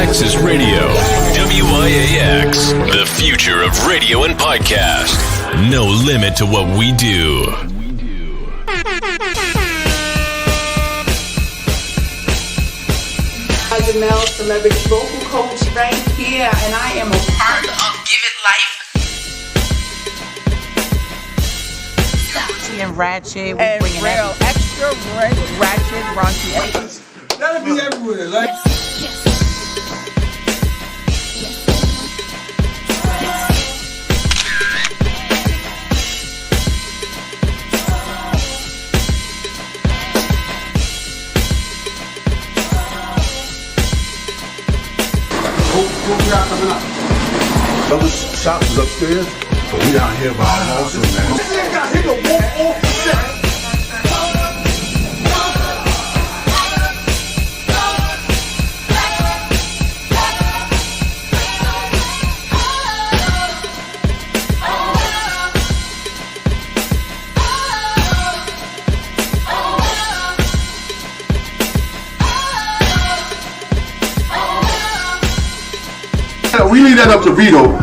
Access Radio. WIAX, the future of radio and podcast. No limit to what we do. Janelle, celebrity vocal coach right here, and I am a part of Give It Life. And ratchet, we And bringing real extra ratchet, raunchy. That'll be everywhere, like. What we got coming up? Other shops is upstairs, but we down here by also, man. This nigga got hit the wall off the set. We leave that up to Vito.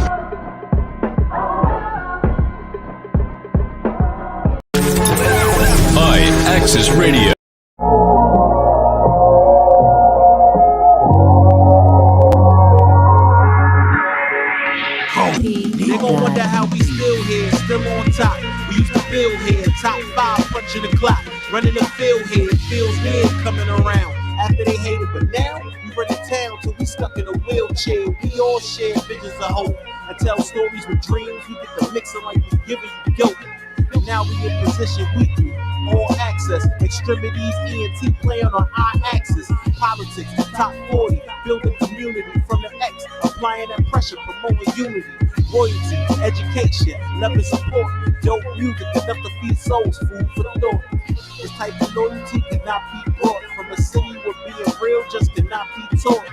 Access Radio. They gon' wonder how we still here, still on top. We used to build here, top 5, punching the clock. Running the field here, it feels weird coming around. After they hated, but now we run the town till we stuck in a wheelchair. We all share visions of hope and tell stories with dreams. We get the mixing like we giving you dope. And now we in position weekly, all access, extremities, ENT playing on our axis. Politics, top 40, building community from the X, applying that pressure, promoting unity. Royalty, education, love and support. Dope music enough to feed souls, food for thought. This type of loyalty cannot be brought from a city where being real just cannot be taught.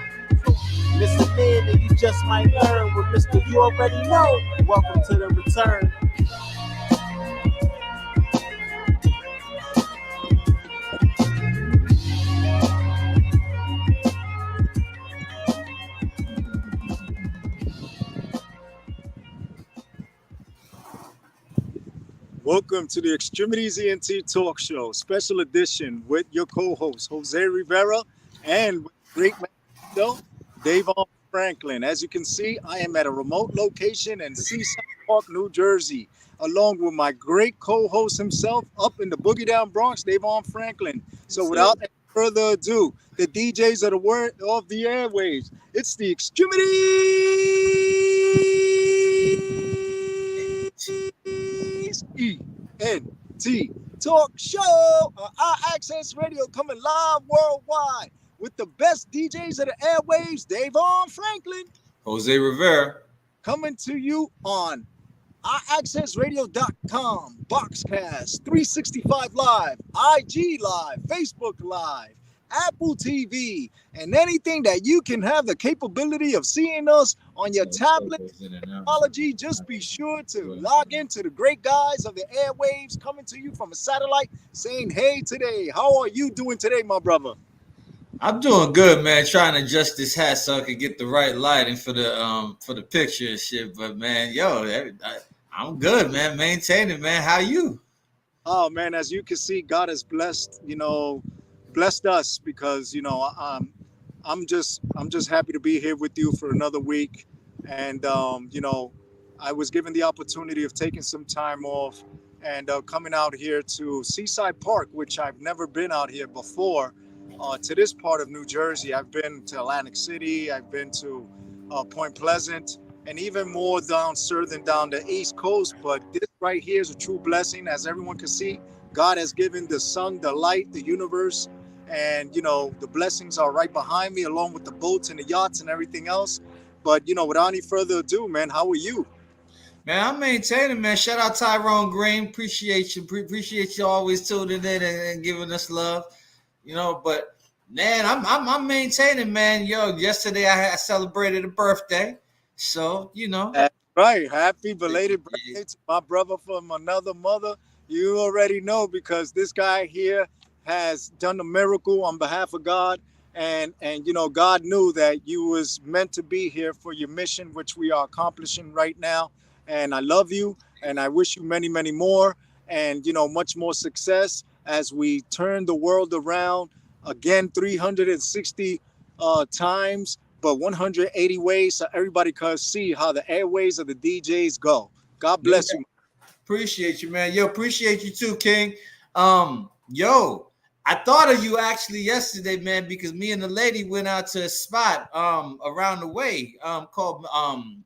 Listen in and you just might learn with Mr. You already know. Welcome to the return. Welcome to the X-Tremitiez ENT Talk Show, special edition with your co-host, Jose Rivera, and great man, DAVON Franklin. As you can see, I am at a remote location in Seaside Park, New Jersey, along with my great co-host himself up in the Boogie Down Bronx, DAVON Franklin. So without any further ado, the DJs of the word of the airwaves, it's the X-Tremitiez ENT Talk Show on our Access Radio, coming live worldwide with the best DJs of the airwaves, DAVON Franklin, Jose Rivera, coming to you on ouraccessradio.com, Boxcast, 365 Live, IG Live, Facebook Live, Apple TV, and anything that you can have the capability of seeing us on your tablet technology. Just be sure to log into the great guys of the airwaves coming to you from a satellite saying, hey, today, how are you doing today, my brother? I'm doing good, man. Trying to adjust this hat so I could get the right lighting for the picture and shit. But man, I'm good, man. Maintaining, man. How you? Oh man, as you can see, God has blessed us because I'm just happy to be here with you for another week. And I was given the opportunity of taking some time off and coming out here to Seaside Park, which I've never been out here before. To this part of New Jersey. I've been to Atlantic City, I've been to Point Pleasant, and even more down the East Coast. But this right here is a true blessing. As everyone can see, God has given the sun, the light, the universe, and the blessings are right behind me, along with the boats and the yachts and everything else. But without any further ado, man, how are you? Man, I'm maintaining, man. Shout out Tyrone Green. Appreciate you. Appreciate you always tuning in and giving us love. But man, I'm maintaining, man. Yesterday I celebrated a birthday, so That's right. Happy belated birthday to my brother from another mother. You already know, because this guy here has done a miracle on behalf of God, and you know, God knew that you was meant to be here for your mission, which we are accomplishing right now. And I love you, and I wish you many, many more, and you know, much more success as we turn the world around again 360 times, but 180 ways, so everybody can see how the airways of the DJs go. God bless you. Appreciate you, man. Yo, appreciate you too, King. Yo, I thought of you actually yesterday, man, because me and the lady went out to a spot around the way called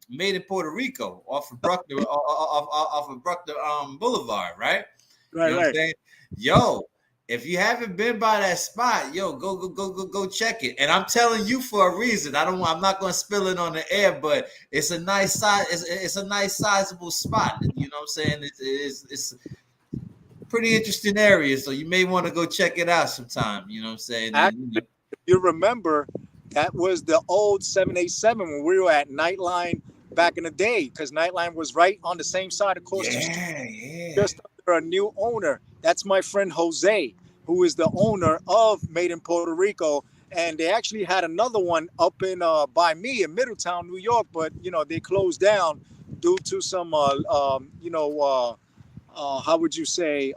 Made in Puerto Rico off of Bruckner off of Bruckner Boulevard, right? Right, You know what I'm saying? Yo, if you haven't been by that spot, yo, go check it. And I'm telling you for a reason. I'm not going to spill it on the air, but it's a nice size. It's a nice sizable spot. You know what I'm saying? It's pretty interesting area, so you may want to go check it out sometime. You know what I'm saying? Actually, if you remember, that was the old 787 when we were at Nightline back in the day, because Nightline was right on the same side across the street, just under a new owner. That's my friend Jose, who is the owner of Made in Puerto Rico. And they actually had another one up in by me in Middletown, New York, but you know, they closed down due to some how would you say,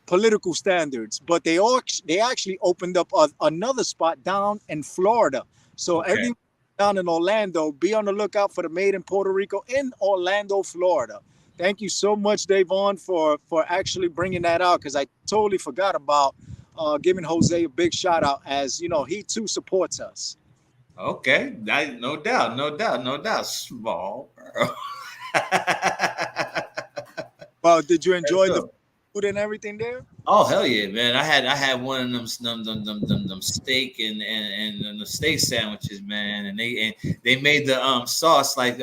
political standards. But they actually opened up another spot down in Florida. So everyone down in Orlando, be on the lookout for the Made in Puerto Rico in Orlando, Florida. Thank you so much, Davon, for actually bringing that out, because I totally forgot about giving Jose a big shout out, as you know, he too supports us. Okay, no doubt. Small girl. Well, did you enjoy the food and everything there? Oh hell yeah, man! I had one of them steak and the steak sandwiches, man, and they made the sauce like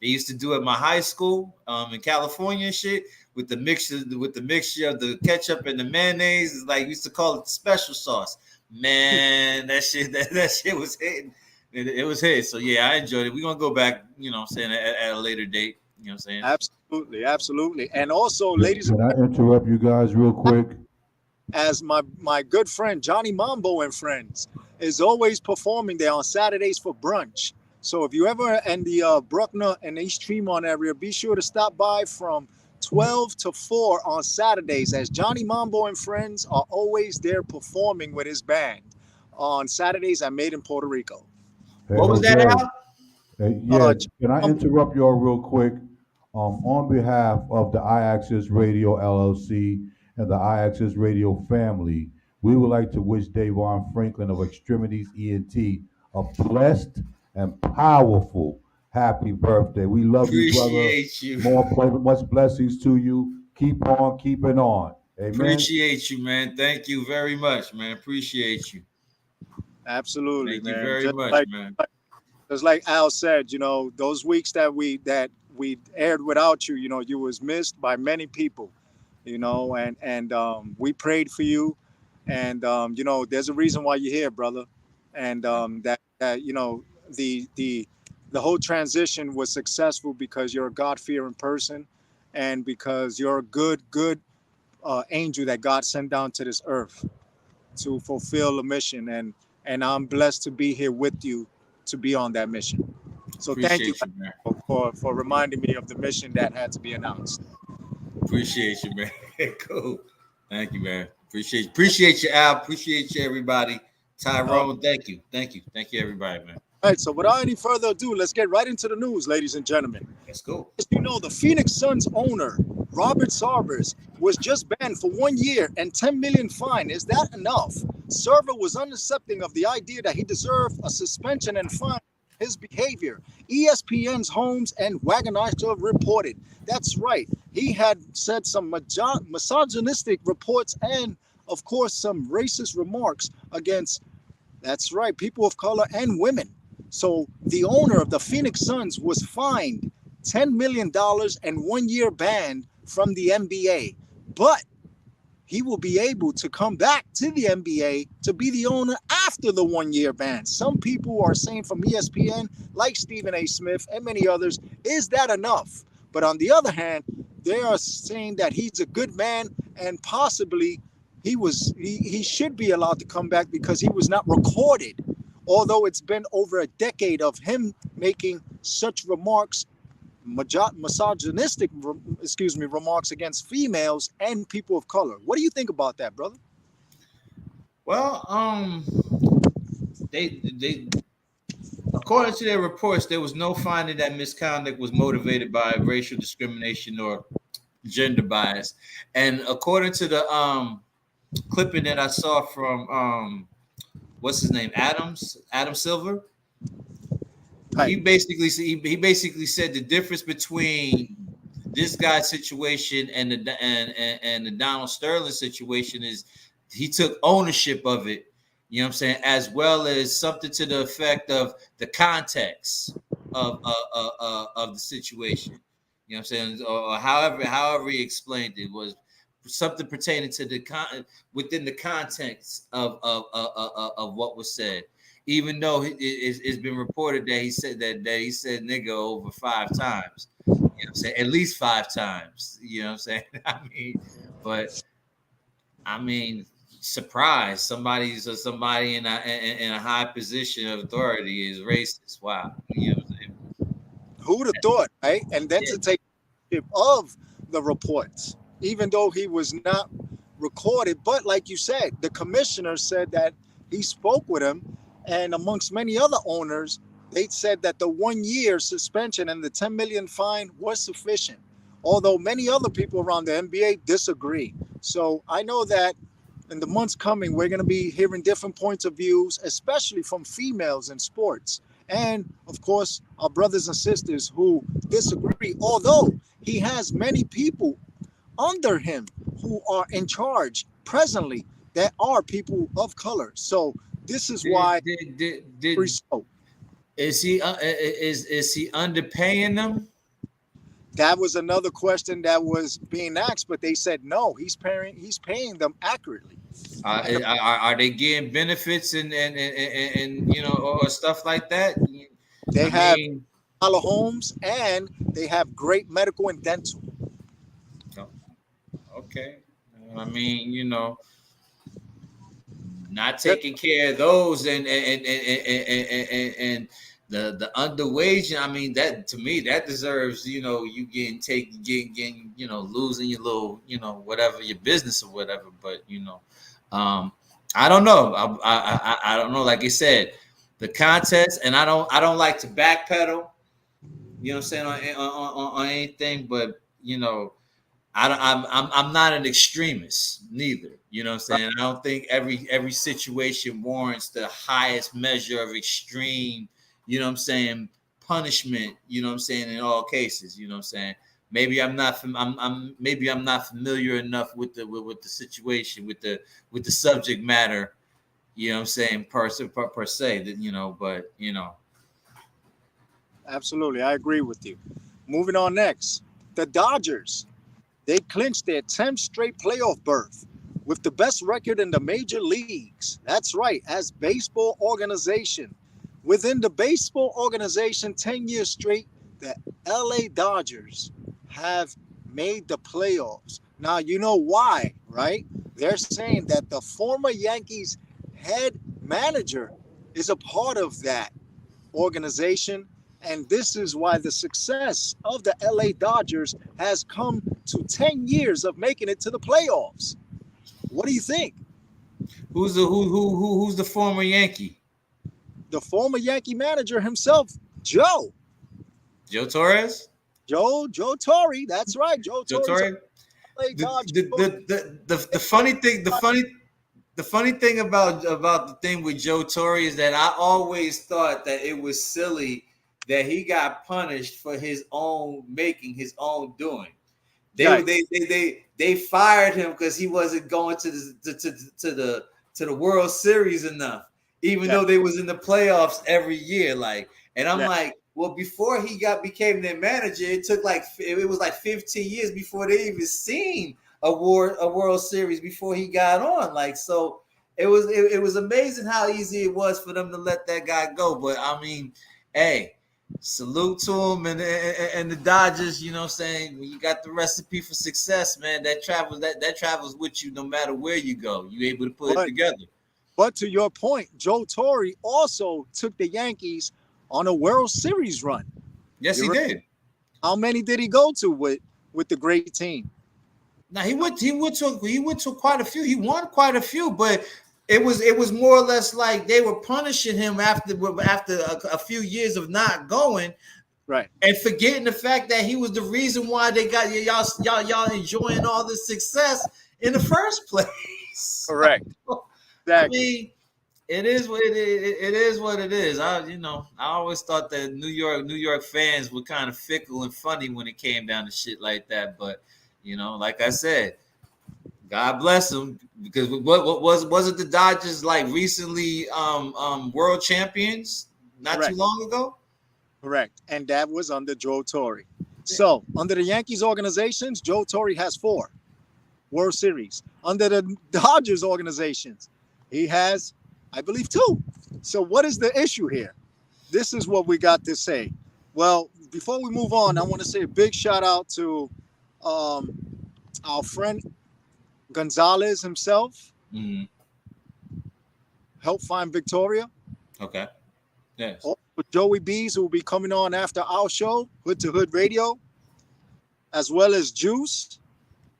they used to do at my high school in California and shit, with the mixture of the ketchup and the mayonnaise. It's like we used to call it the special sauce. Man, that shit was hitting. It was hit. So yeah, I enjoyed it. We're gonna go back, you know what I'm saying, at a later date. You know what I'm saying? Absolutely. And also, ladies and gentlemen, can I interrupt you guys real quick? As my good friend Johnny Mambo and Friends is always performing there on Saturdays for brunch. So if you ever in the Bruckner and East Tremont area, be sure to stop by from 12 to 4 on Saturdays, as Johnny Mambo and Friends are always there performing with his band on Saturdays at Made in Puerto Rico. Hey, what was that, Al? Can I interrupt y'all real quick? On behalf of the iAccess Radio LLC and the iAccess Radio family, we would like to wish Davon Franklin of X-Tremitiez ENT a blessed and powerful happy birthday. We love you, brother. Appreciate you. Much blessings to you. Keep on keeping on. Amen. Appreciate you, man. Thank you very much, man. Appreciate you. Absolutely, Thank man. you very much, man. Just like Al said, you know, those weeks that we aired without you, you know, you was missed by many people, you know, and we prayed for you, and you know, there's a reason why you're here, brother, and that you know, the whole transition was successful because you're a God-fearing person, and because you're a good angel that God sent down to this earth to fulfill a mission, and I'm blessed to be here with you to be on that mission. So thank you for reminding me of the mission that had to be announced. Appreciate you, man. Cool. Thank you, man. Appreciate you, Al. Appreciate you, everybody. Tyrone, thank you, everybody, man. All right, so without any further ado, let's get right into the news, ladies and gentlemen. Let's go. As you know, the Phoenix Suns owner, Robert Sarver, was just banned for 1 year and $10 million fine. Is that enough? Sarver was unaccepting of the idea that he deserved a suspension and fine for his behavior. ESPN's Holmes and Wagonizer reported. That's right. He had said some misogynistic reports and, of course, some racist remarks against, that's right, people of color and women. So the owner of the Phoenix Suns was fined $10 million and 1 year ban from the NBA. But he will be able to come back to the NBA to be the owner after the 1 year ban. Some people are saying from ESPN, like Stephen A. Smith and many others, is that enough? But on the other hand, they are saying that he's a good man and possibly he should be allowed to come back because he was not recorded. Although it's been over a decade of him making such remarks, misogynistic, remarks against females and people of color. What do you think about that, brother? Well, they according to their reports, there was no finding that misconduct was motivated by racial discrimination or gender bias. And according to the clipping that I saw from what's his name, Adam Silver, he basically said the difference between this guy's situation and the Donald Sterling situation is he took ownership of it. You know what I'm saying, as well as something to the effect of the context of the situation. You know what I'm saying, or however he explained it was something pertaining to the within the context of what was said. Even though it's been reported that he said nigga over 5 times. You know what I'm saying, at least 5 times. You know what I'm saying. I mean. Surprise! Somebody in a high position of authority is racist. Wow, you know what I'm saying? Who would have thought, right? And then to take of the reports, even though he was not recorded, but like you said, the commissioner said that he spoke with him, and amongst many other owners, they said that the 1-year suspension and the $10 million fine was sufficient. Although many other people around the NBA disagree. So I know that. In the months coming, we're going to be hearing different points of views, especially from females in sports. And, of course, our brothers and sisters who disagree, although he has many people under him who are in charge presently that are people of color. So this is why is he underpaying them? That was another question that was being asked, but they said no. He's paying them accurately. Are they getting benefits and you know, or stuff like that? They have homes and they have great medical and dental. Okay, I mean, you know, not taking care of those and the underwage. I mean, that to me that deserves, you know, you getting you know, losing your little, you know, whatever, your business or whatever. But you know, I don't know. I don't know. Like I said, the contest, and I don't like to backpedal. You know what I'm saying, on anything, but you know, I'm not an extremist neither. You know what I'm saying. I don't think every situation warrants the highest measure of extreme, you know what I'm saying, punishment, you know what I'm saying, in all cases. You know what I'm saying. Maybe I'm not familiar enough with the situation, with the subject matter, you know what I'm saying, per se, that, you know, but you know. Absolutely, I agree with you. Moving on next, the Dodgers. They clinched their 10th straight playoff berth with the best record in the major leagues. That's right, as baseball organization. Within the baseball organization, 10 years straight, the LA Dodgers have made the playoffs. Now, you know why, right? They're saying that the former Yankees head manager is a part of that organization. And this is why the success of the LA Dodgers has come to 10 years of making it to the playoffs. What do you think? Who's the former Yankee? The former Yankee manager himself, Joe Torres. Joe Torre. That's right, Joe Torre. The funny thing about the thing with Joe Torre is that I always thought that it was silly that he got punished for his own making, his own doing. They fired him because he wasn't going to the World Series enough, even though they was in the playoffs every year. Like, and I'm like, well, before he became their manager, it was like 15 years before they even seen a World Series before he got on. Like, so it was amazing how easy it was for them to let that guy go. But I mean, hey, Salute to him and the Dodgers. You know what I'm saying? When you got the recipe for success, man, that travels with you no matter where you go. You able to put it together. But to your point, Joe Torre also took the Yankees on a World Series run. Yes, he did. How many did he go to with the great team? Now he went to quite a few. He won quite a few, but it was more or less like they were punishing him after a few years of not going, right, and forgetting the fact that he was the reason why they got y'all enjoying all this success in the first place. Correct. Exactly. I mean, it is what it is. It is what it is. I always thought that New York fans were kind of fickle and funny when it came down to shit like that, but like I said, God bless them, because what was it the Dodgers like recently world champions not Correct. too long ago? Correct. And that was under Joe Torre. So under the Yankees organizations, Joe Torre has 4 World Series. Under the Dodgers organizations, he has, I believe, 2. So what is the issue here? This is what we got to say. Well, before we move on, I want to say a big shout out to our friend Gonzalez himself. Mm-hmm. Helped find Victoria. Okay. Yes. Also, Joey B's, who will be coming on after our show, Hood to Hood Radio, as well as Juice.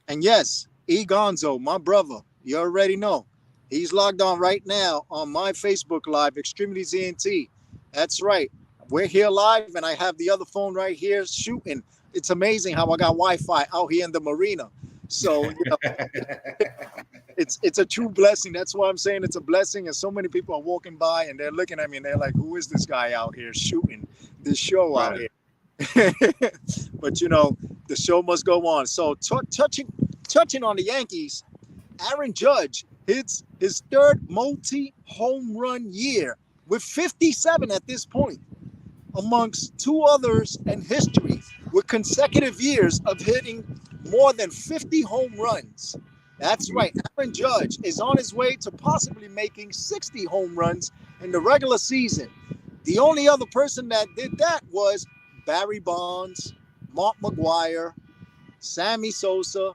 And yes, E. Gonzo, my brother. You already know. He's logged on right now on my Facebook Live, X-Tremitiez ENT. That's right. We're here live, and I have the other phone right here shooting. It's amazing how I got Wi-Fi out here in the marina. So it's a true blessing. That's why I'm saying it's a blessing. And so many people are walking by and they're looking at me and they're like, who is this guy out here shooting this show out here? But the show must go on. So touching on the Yankees, Aaron Judge hits his 3rd multi-home run year with 57 at this point, amongst 2 others in history with consecutive years of hitting more than 50 home runs. That's right. Aaron Judge is on his way to possibly making 60 home runs in the regular season. The only other person that did that was Barry Bonds, Mark McGwire, Sammy Sosa,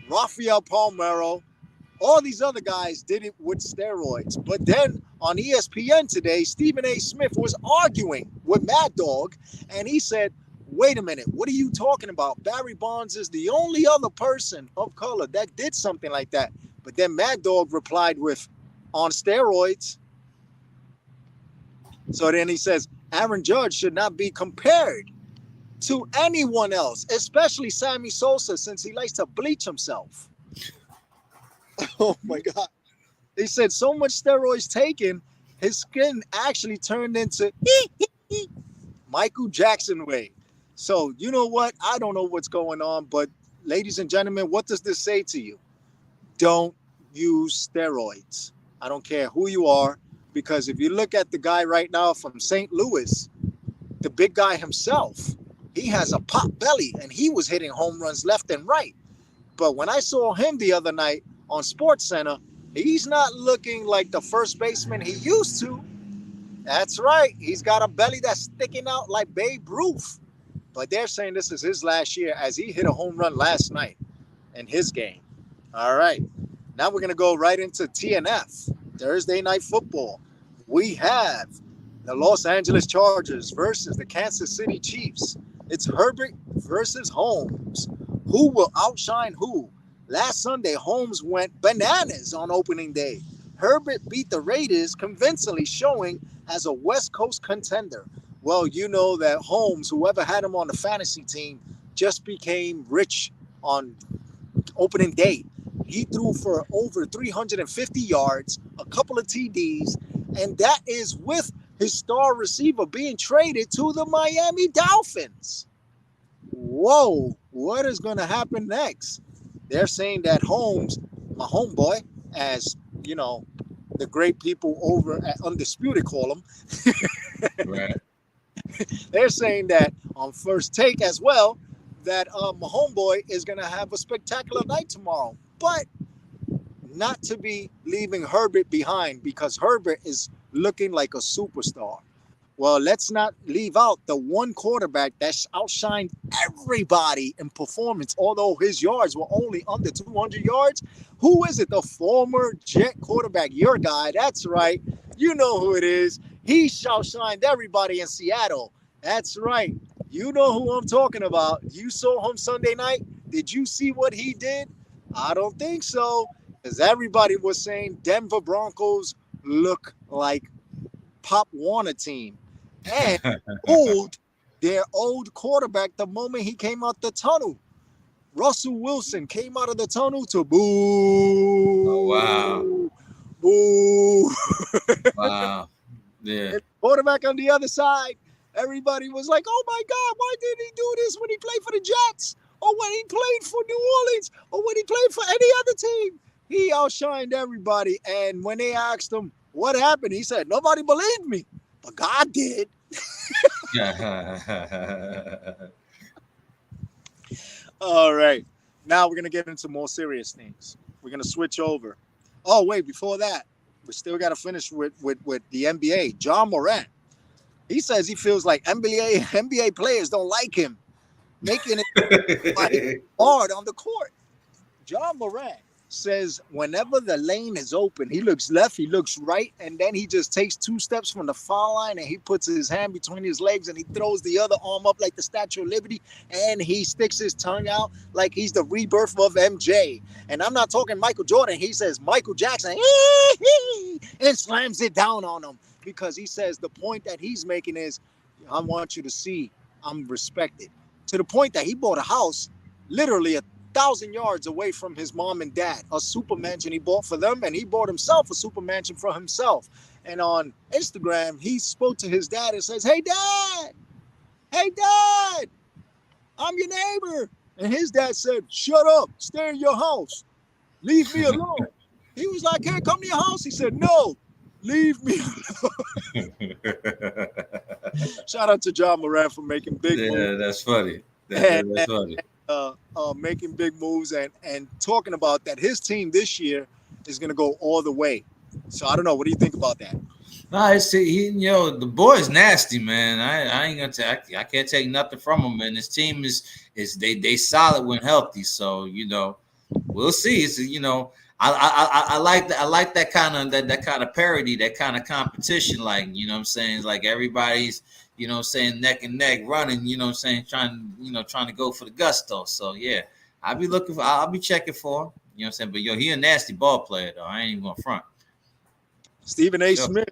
Rafael Palmeiro. All these other guys did it with steroids. But then on ESPN today, Stephen A. Smith was arguing with Mad Dog, and he said, wait a minute, what are you talking about? Barry Bonds is the only other person of color that did something like that. But then Mad Dog replied with, on steroids. So then he says, Aaron Judge should not be compared to anyone else, especially Sammy Sosa, since he likes to bleach himself. Oh my God. They said so much steroids taken, his skin actually turned into Michael Jackson way. So you know what? I don't know what's going on, but ladies and gentlemen, what does this say to you? Don't use steroids. I don't care who you are, because if you look at the guy right now from St. Louis, the big guy himself, he has a pop belly and he was hitting home runs left and right. But when I saw him the other night on SportsCenter, he's not looking like the first baseman he used to. That's right. He's got a belly that's sticking out like Babe Ruth. But they're saying this is his last year, as he hit a home run last night in his game. All right. Now we're going to go right into TNF, Thursday Night Football. We have the Los Angeles Chargers versus the Kansas City Chiefs. It's Herbert versus Holmes. Who will outshine who? Last Sunday, Holmes went bananas on opening day. Herbert beat the Raiders convincingly, showing as a West Coast contender. Well, you know that Holmes, whoever had him on the fantasy team, just became rich on opening day. He threw for over 350 yards, a couple of TDs, and that is with his star receiver being traded to the Miami Dolphins. Whoa, what is going to happen next? They're saying that Holmes, my homeboy, as you know, the great people over at Undisputed call him. Right. They're saying that on First Take as well, that my homeboy is going to have a spectacular night tomorrow. But not to be leaving Herbert behind, because Herbert is looking like a superstar. Well, let's not leave out the one quarterback that outshined everybody in performance, although his yards were only under 200 yards. Who is it? The former Jet quarterback, your guy. That's right. You know who it is. He outshined everybody in Seattle. That's right. You know who I'm talking about. You saw him Sunday night. Did you see what he did? I don't think so, because everybody was saying Denver Broncos look like Pop Warner team. And their old quarterback the moment he came out the tunnel. Russell Wilson came out of the tunnel to boo. Oh, wow. Boo. Wow. Yeah. And quarterback on the other side, everybody was like, oh my God, why didn't he do this when he played for the Jets? Or when he played for New Orleans? Or when he played for any other team? He outshined everybody. And when they asked him what happened, he said, nobody believed me, but God did. All right. Now we're going to get into more serious things. We're going to switch over. Oh, wait, before that, we still got to finish with the NBA. John Morant. He says he feels like NBA players don't like him, making it hard on the court. John Morant says whenever the lane is open, he looks left, he looks right, and then he just takes 2 steps from the foul line and he puts his hand between his legs and he throws the other arm up like the Statue of Liberty and he sticks his tongue out like he's the rebirth of MJ. And I'm not talking Michael Jordan. He says Michael Jackson and slams it down on him because he says the point that he's making is, I want you to see I'm respected. To the point that he bought a house literally 1,000 yards away from his mom and dad, a super mansion he bought for them, and he bought himself a super mansion for himself. And on Instagram, he spoke to his dad and says, hey, Dad, I'm your neighbor. And his dad said, shut up, stay in your house, leave me alone. He was like, hey, come to your house. He said, no, leave me alone. Shout out to John Morant for making big moves. Yeah, that's funny. That's funny. Making big moves and talking about that his team this year is going to go all the way. So I don't know. What do you think about that? No, the boy's nasty, man. I ain't gonna I can't take nothing from him, man. His team is they solid when healthy. So we'll see. It's I like that kind of parody, that kind of competition. Like what I'm saying, it's like everybody's saying neck and neck running. Saying trying to go for the gusto. So yeah, I'll be checking for him. What I'm saying, but he a nasty ball player though. I ain't even gonna front. Stephen A. Smith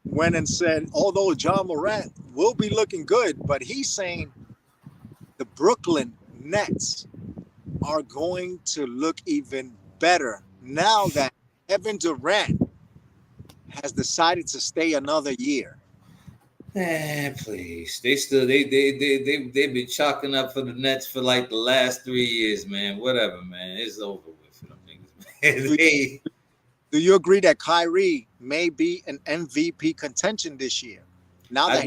went and said, although John Morant will be looking good, but he's saying the Brooklyn Nets are going to look even better now that Kevin Durant has decided to stay another year. Man, please. They've been chalking up for the Nets for like the last 3 years, man. Whatever, man. It's over with for them niggas, man. Do you agree that Kyrie may be an MVP contention this year? Now that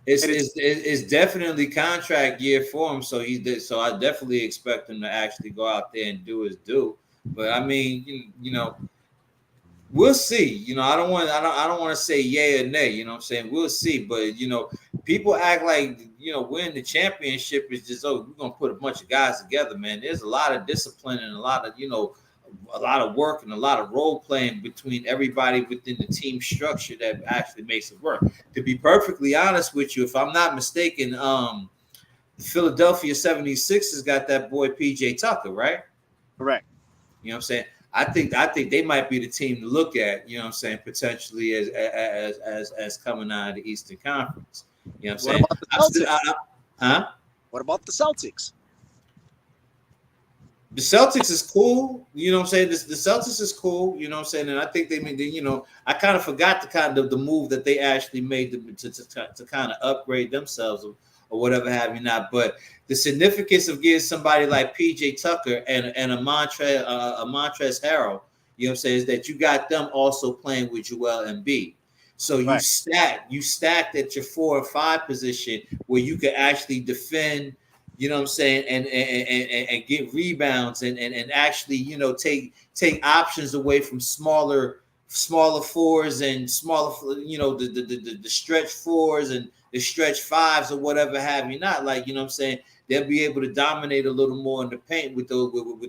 it's definitely contract year for him, so I definitely expect him to actually go out there and do his due. But I mean, we'll see. I don't want to say yay or nay. What I'm saying? We'll see. But people act like winning the championship is just we're gonna put a bunch of guys together, man. There's a lot of discipline and a lot of work and a lot of role playing between everybody within the team structure that actually makes it work. To be perfectly honest with you, if I'm not mistaken, the Philadelphia 76ers got that boy PJ Tucker, right? Correct. What I'm saying? I think they might be the team to look at, potentially as coming out of the Eastern Conference. What I'm saying? What about the Celtics? The Celtics is cool, the Celtics is cool, and I think I kind of forgot the move that they actually made to kind of upgrade themselves or whatever have you not. But the significance of getting somebody like PJ Tucker and a Montrezl Harrell, is that you got them also playing with Joel Embiid. So you stacked at your 4 or 5 position where you could actually defend. And get rebounds and actually, take options away from smaller smaller fours and smaller, the stretch fours and the stretch fives or whatever have you not. Like, you know what I'm saying? They'll be able to dominate a little more in the paint with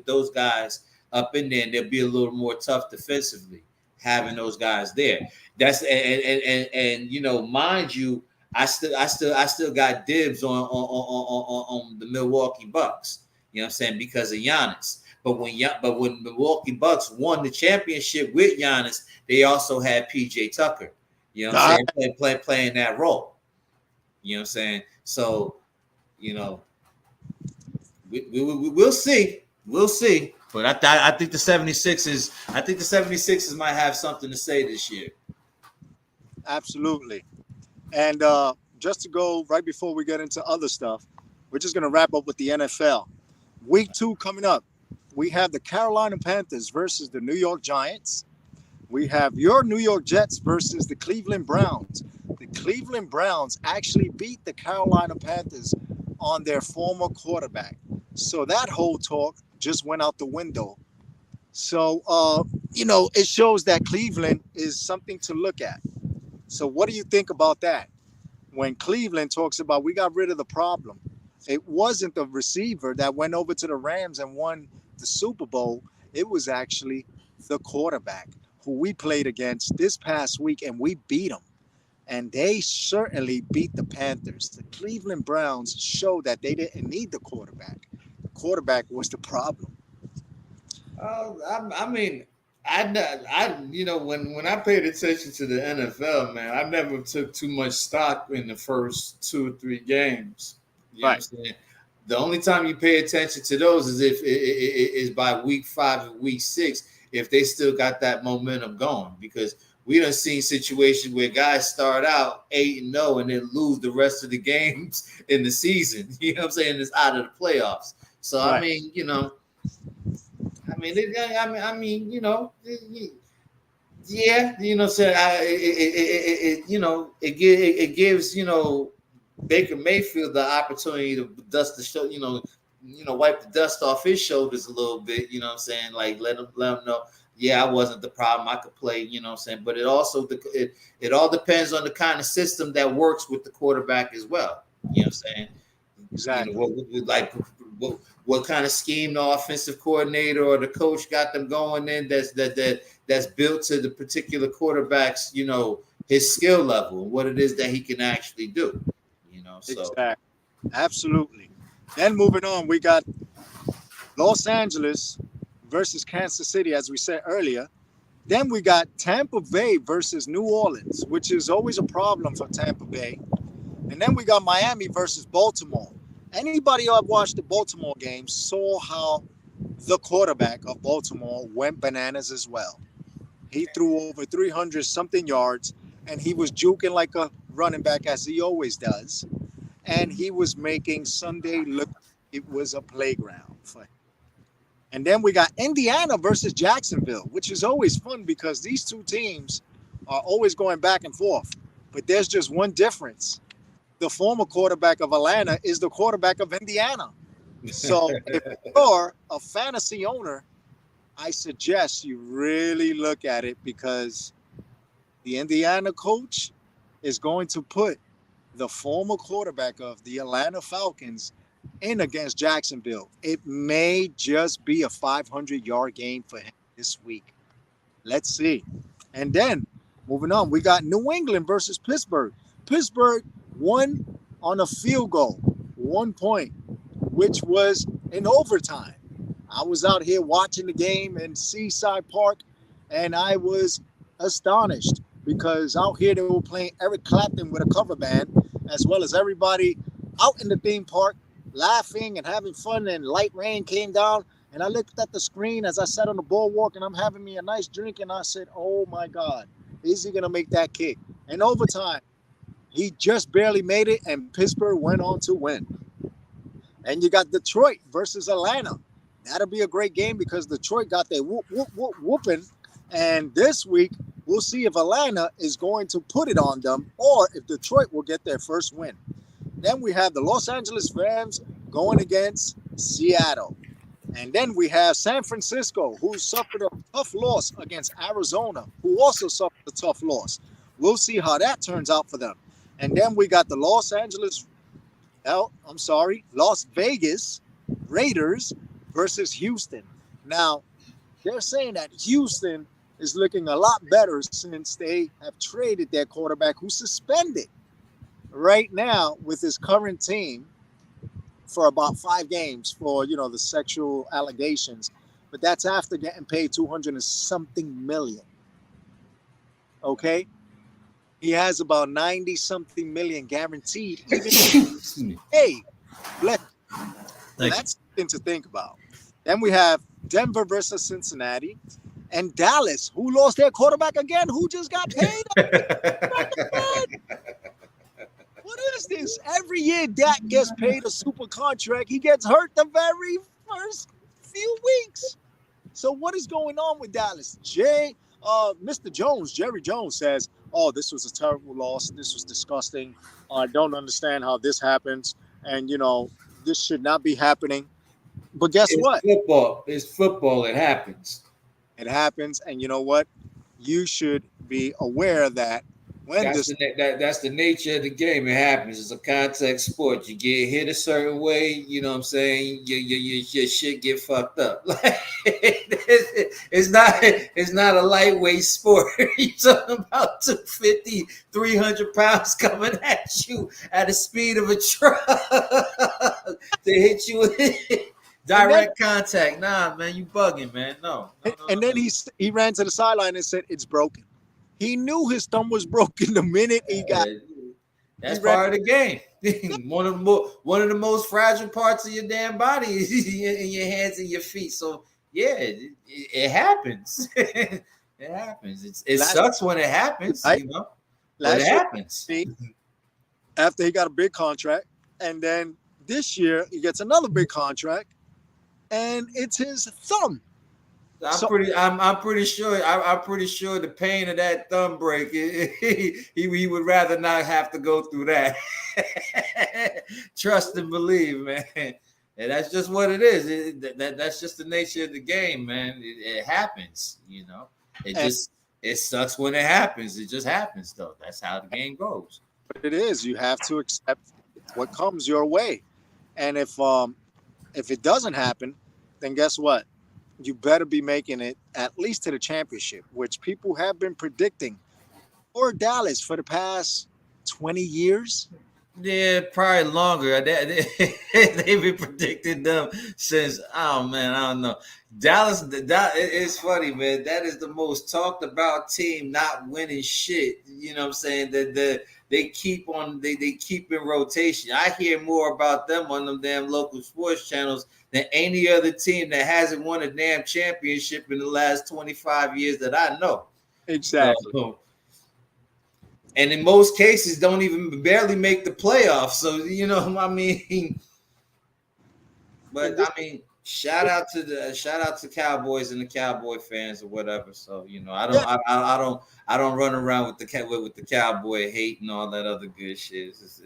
those guys up in there, and they'll be a little more tough defensively having those guys there. That's and mind you, I still got dibs on the Milwaukee Bucks. You know what I'm saying? Because of Giannis. But when Milwaukee Bucks won the championship with Giannis, they also had PJ Tucker. You know what I'm saying? Playing that role. You know what I'm saying? So, we'll see. We'll see. But I think the 76ers might have something to say this year. Absolutely. And just to go right before we get into other stuff, we're just going to wrap up with the NFL. Week 2 coming up. We have the Carolina Panthers versus the New York Giants. We have your New York Jets versus the Cleveland Browns. The Cleveland Browns actually beat the Carolina Panthers on their former quarterback. So that whole talk just went out the window. So, it shows that Cleveland is something to look at. So what do you think about that? When Cleveland talks about we got rid of the problem, it wasn't the receiver that went over to the Rams and won the Super Bowl. It was actually the quarterback who we played against this past week, and we beat them. And they certainly beat the Panthers. The Cleveland Browns showed that they didn't need the quarterback. The quarterback was the problem. When I paid attention to the NFL, man, I never took too much stock in the first 2 or 3 games. You know what I'm saying? The only time you pay attention to those is if it is by week 5 and week 6, if they still got that momentum going, because we done seen situations where guys start out 8-0 and then lose the rest of the games in the season. You know what I'm saying? It's out of the playoffs. So right. It gives Baker Mayfield the opportunity to dust the show, wipe the dust off his shoulders a little bit. You know what I'm saying? Like let him know. Yeah, I wasn't the problem. I could play. You know what I'm saying? But it also it all depends on the kind of system that works with the quarterback as well. You know what I'm saying? Exactly. What kind of scheme the offensive coordinator or the coach got them going in that's built to the particular quarterback's, his skill level and what it is that he can actually do. So exactly. Absolutely. Then moving on, we got Los Angeles versus Kansas City, as we said earlier. Then we got Tampa Bay versus New Orleans, which is always a problem for Tampa Bay. And then we got Miami versus Baltimore. Anybody who watched the Baltimore game saw how the quarterback of Baltimore went bananas as well. He threw over 300-something yards, and he was juking like a running back, as he always does. And he was making Sunday look, it was a playground for him. And then we got Indiana versus Jacksonville, which is always fun because these two teams are always going back and forth. But there's just one difference. The former quarterback of Atlanta is the quarterback of Indiana. So if you're a fantasy owner, I suggest you really look at it, because the Indiana coach is going to put the former quarterback of the Atlanta Falcons in against Jacksonville. It may just be a 500-yard game for him this week. Let's see. And then moving on, we got New England versus Pittsburgh. Pittsburgh won on a field goal, 1 point, which was in overtime. I was out here watching the game in Seaside Park, and I was astonished because out here they were playing Eric Clapton with a cover band, as well as everybody out in the theme park laughing and having fun, and light rain came down. And I looked at the screen as I sat on the boardwalk, and I'm having me a nice drink, and I said, oh my God, is he going to make that kick? In overtime, he just barely made it, and Pittsburgh went on to win. And you got Detroit versus Atlanta. That'll be a great game because Detroit got their whooping. And this week, we'll see if Atlanta is going to put it on them or if Detroit will get their first win. Then we have the Los Angeles Rams going against Seattle. And then we have San Francisco, who suffered a tough loss against Arizona, who also suffered a tough loss. We'll see how that turns out for them. And then we got the Las Vegas Raiders versus Houston. Now, they're saying that Houston is looking a lot better since they have traded their quarterback who's suspended right now with his current team for about 5 games for, the sexual allegations. But that's after getting paid $200 and something million. Okay? He has about 90 something million guaranteed. Hey, that's something to think about. Then we have Denver versus Cincinnati and Dallas, who lost their quarterback again, who just got paid. What is this? Every year Dak gets paid a super contract. He gets hurt the very first few weeks. So what is going on with Dallas? Mr. Jones, Jerry Jones says, "Oh, this was a terrible loss. This was disgusting. I don't understand how this happens. And, this should not be happening." But guess what? It's football. It happens. It happens. And you know what? You should be aware that that's the nature of the game. It happens. It's a contact sport. You get hit a certain way, you know what I'm saying? Your shit get fucked up. It's not a lightweight sport. You're talking about 250, 300 pounds coming at you at the speed of a truck to hit you with direct contact. Nah, man, you bugging, man. No. And then he ran to the sideline and said, "It's broken." He knew his thumb was broken the minute he got. That's part of the game. One of the most fragile parts of your damn body is in your hands and your feet. So yeah, it happens. It happens. It sucks when it happens. But it happens. After he got a big contract, and then this year he gets another big contract, and it's his thumb. I'm pretty sure the pain of that thumb break, he would rather not have to go through that. Trust and believe, man. And that's just what it is. That's just the nature of the game, man. It happens, It sucks when it happens. It just happens, though. That's how the game goes. But it is. You have to accept what comes your way, and if it doesn't happen, then guess what? You better be making it at least to the championship, which people have been predicting for Dallas for the past 20 years. Yeah, probably longer. They've been predicting them since, I don't know. Dallas, it's funny, man. That is the most talked about team not winning shit. You know what I'm saying? They keep in rotation. I hear more about them on them damn local sports channels than any other team that hasn't won a damn championship in the last 25 years that I know. Exactly. And in most cases, don't even barely make the playoffs. So, shout out to Cowboys and the Cowboy fans or whatever. So, I don't run around with the Cowboy hate and all that other good shit. It's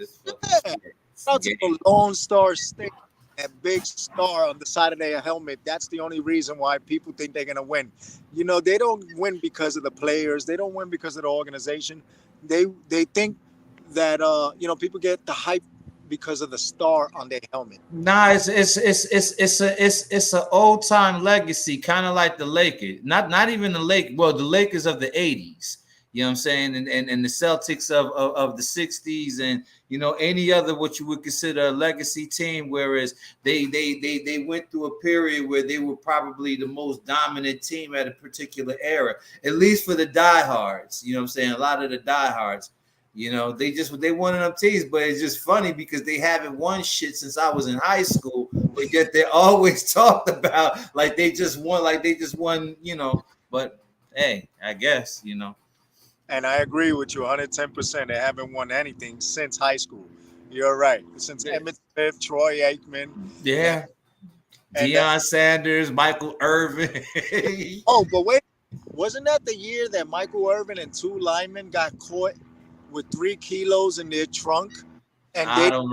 Shout out to the Lone Star State. That big star on the side of their helmet, that's the only reason why people think they're going to win. They don't win because of the players. They don't win because of the organization. They think that, people get the hype because of the star on their helmet. Nah, it's an old time legacy, kind of like the Lakers. Not even the Lakers. Well, the Lakers of the 80s. You know what I'm saying? And the Celtics of the 60s and, any other what you would consider a legacy team, whereas they went through a period where they were probably the most dominant team at a particular era, at least for the diehards. You know what I'm saying? A lot of the diehards, they one of them teams, but it's just funny because they haven't won shit since I was in high school, but yet they're always talked about like they just won, but hey, I guess, And I agree with you 110%. They haven't won anything since high school. You're right. Since Emmitt Smith, Troy Aikman. Yeah. Deion Sanders, Michael Irvin. But wait. Wasn't that the year that Michael Irvin and 2 linemen got caught with 3 kilos in their trunk? And I don't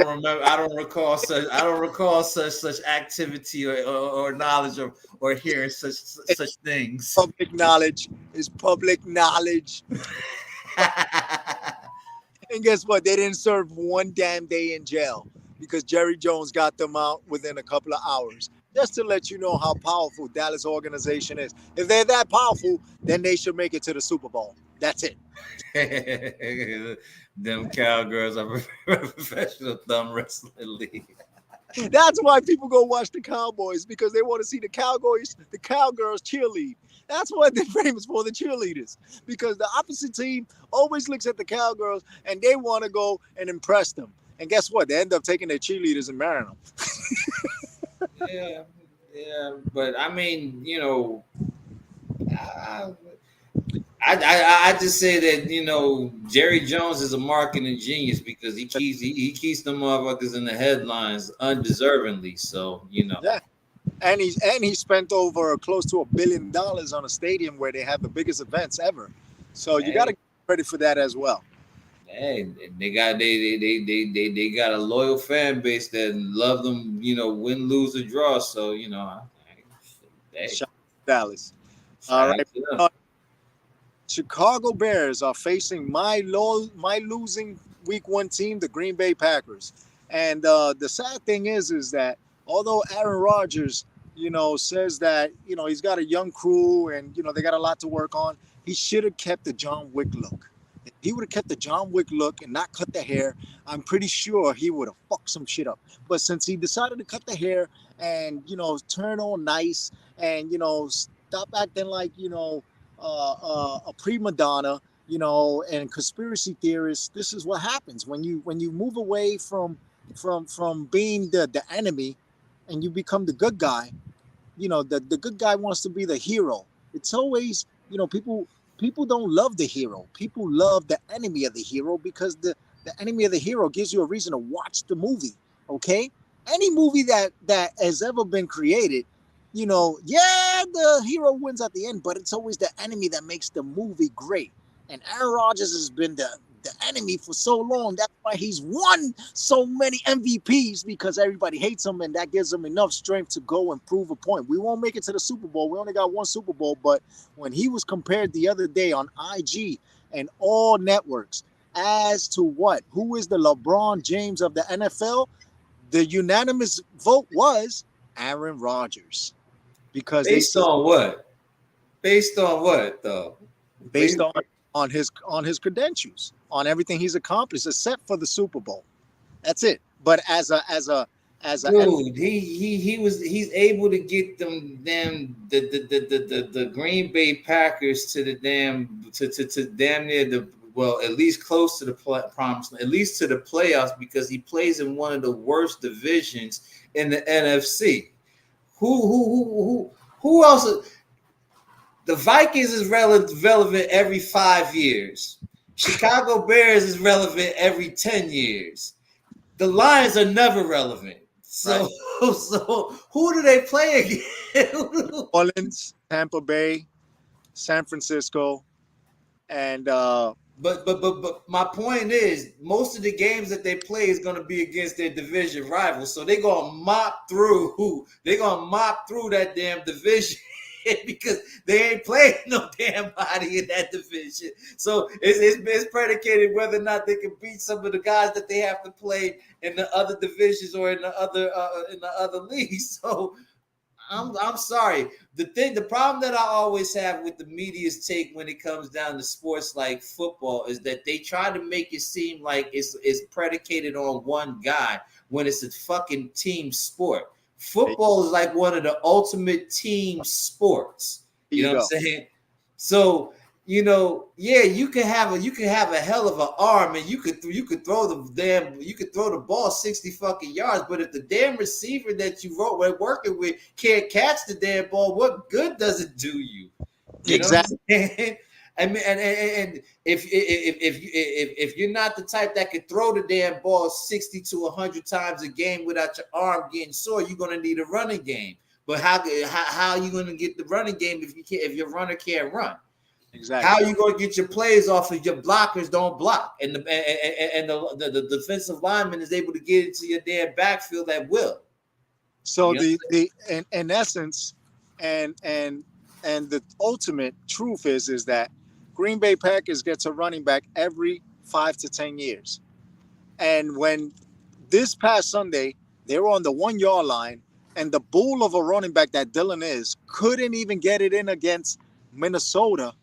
remember. I don't recall such activity or knowledge or hearing such things. Public knowledge is public knowledge. And guess what? They didn't serve one damn day in jail because Jerry Jones got them out within a couple of hours. Just to let you know how powerful Dallas organization is. If they're that powerful, then they should make it to the Super Bowl. That's it. Them Cowgirls are professional thumb wrestling league. That's why people go watch the Cowboys, because they want to see the Cowgirls cheerlead. That's what they're famous for, the cheerleaders. Because the opposite team always looks at the Cowgirls and they want to go and impress them. And guess what? They end up taking their cheerleaders and marrying them. Yeah. But I mean, you know, I just say that, you know, Jerry Jones is a marketing genius because he keeps them motherfuckers in the headlines undeservingly. So, you know. Yeah. And he spent over close to $1 billion on a stadium where they have the biggest events ever. So you got to give credit for that as well. Hey, they got a loyal fan base that love them, you know, win, lose, or draw. So, you know, Shout out to Dallas. All right. Chicago Bears are facing my losing week 1 team, the Green Bay Packers. And the sad thing is that although Aaron Rodgers, you know, says that, you know, he's got a young crew and, you know, they got a lot to work on, he should have kept the John Wick look. If he would have kept the John Wick look and not cut the hair, I'm pretty sure he would have fucked some shit up. But since he decided to cut the hair and, you know, turn all nice and, you know, stop acting like, you know, a prima donna, you know, and conspiracy theorists, this is what happens when you move away from being the enemy and you become the good guy. You know, the good guy wants to be the hero. It's always, you know, people don't love the hero. People love the enemy of the hero because the enemy of the hero gives you a reason to watch the movie. Okay, any movie that has ever been created, you know, yeah, the hero wins at the end, but it's always the enemy that makes the movie great. And Aaron Rodgers has been the enemy for so long. That's why he's won so many MVPs, because everybody hates him, and that gives him enough strength to go and prove a point. We won't make it to the Super Bowl. We only got 1 Super Bowl, but when he was compared the other day on IG and all networks as to who is the LeBron James of the NFL, the unanimous vote was Aaron Rodgers. Because based on what though? Based on his credentials, on everything he's accomplished, except for the Super Bowl. That's it. But as a dude, he's able to get the Green Bay Packers to the damn near at least close to the promise, at least to the playoffs, because he plays in one of the worst divisions in the NFC. Who else? The Vikings is relevant every 5 years. Chicago Bears is relevant every 10 years. The Lions are never relevant. So who do they play again? Orleans, Tampa Bay, San Francisco, and But my point is, most of the games that they play is going to be against their division rivals. So they're going to mop through that damn division because they ain't playing no damn body in that division. So it's predicated whether or not they can beat some of the guys that they have to play in the other divisions or in the other leagues. So I'm sorry. The problem that I always have with the media's take when it comes down to sports like football is that they try to make it seem like it's predicated on one guy when it's a fucking team sport. Football is like one of the ultimate team sports. You know what I'm saying? So, you know, yeah, you can have a hell of an arm and you could throw the ball 60 fucking yards, but if the damn receiver that we're working with can't catch the damn ball, what good does it do you? Exactly. I mean, and if you're not the type that can throw the damn ball 60 to 100 times a game without your arm getting sore, you're gonna need a running game. But how are you gonna get the running game if your runner can't run? Exactly. How are you going to get your plays off if your blockers don't block, and the defensive lineman is able to get into your damn backfield at will? So in essence, and the ultimate truth is that Green Bay Packers gets a running back every 5 to 10 years, and when this past Sunday they were on the 1 yard line, and the bull of a running back that Dylan is couldn't even get it in against Minnesota.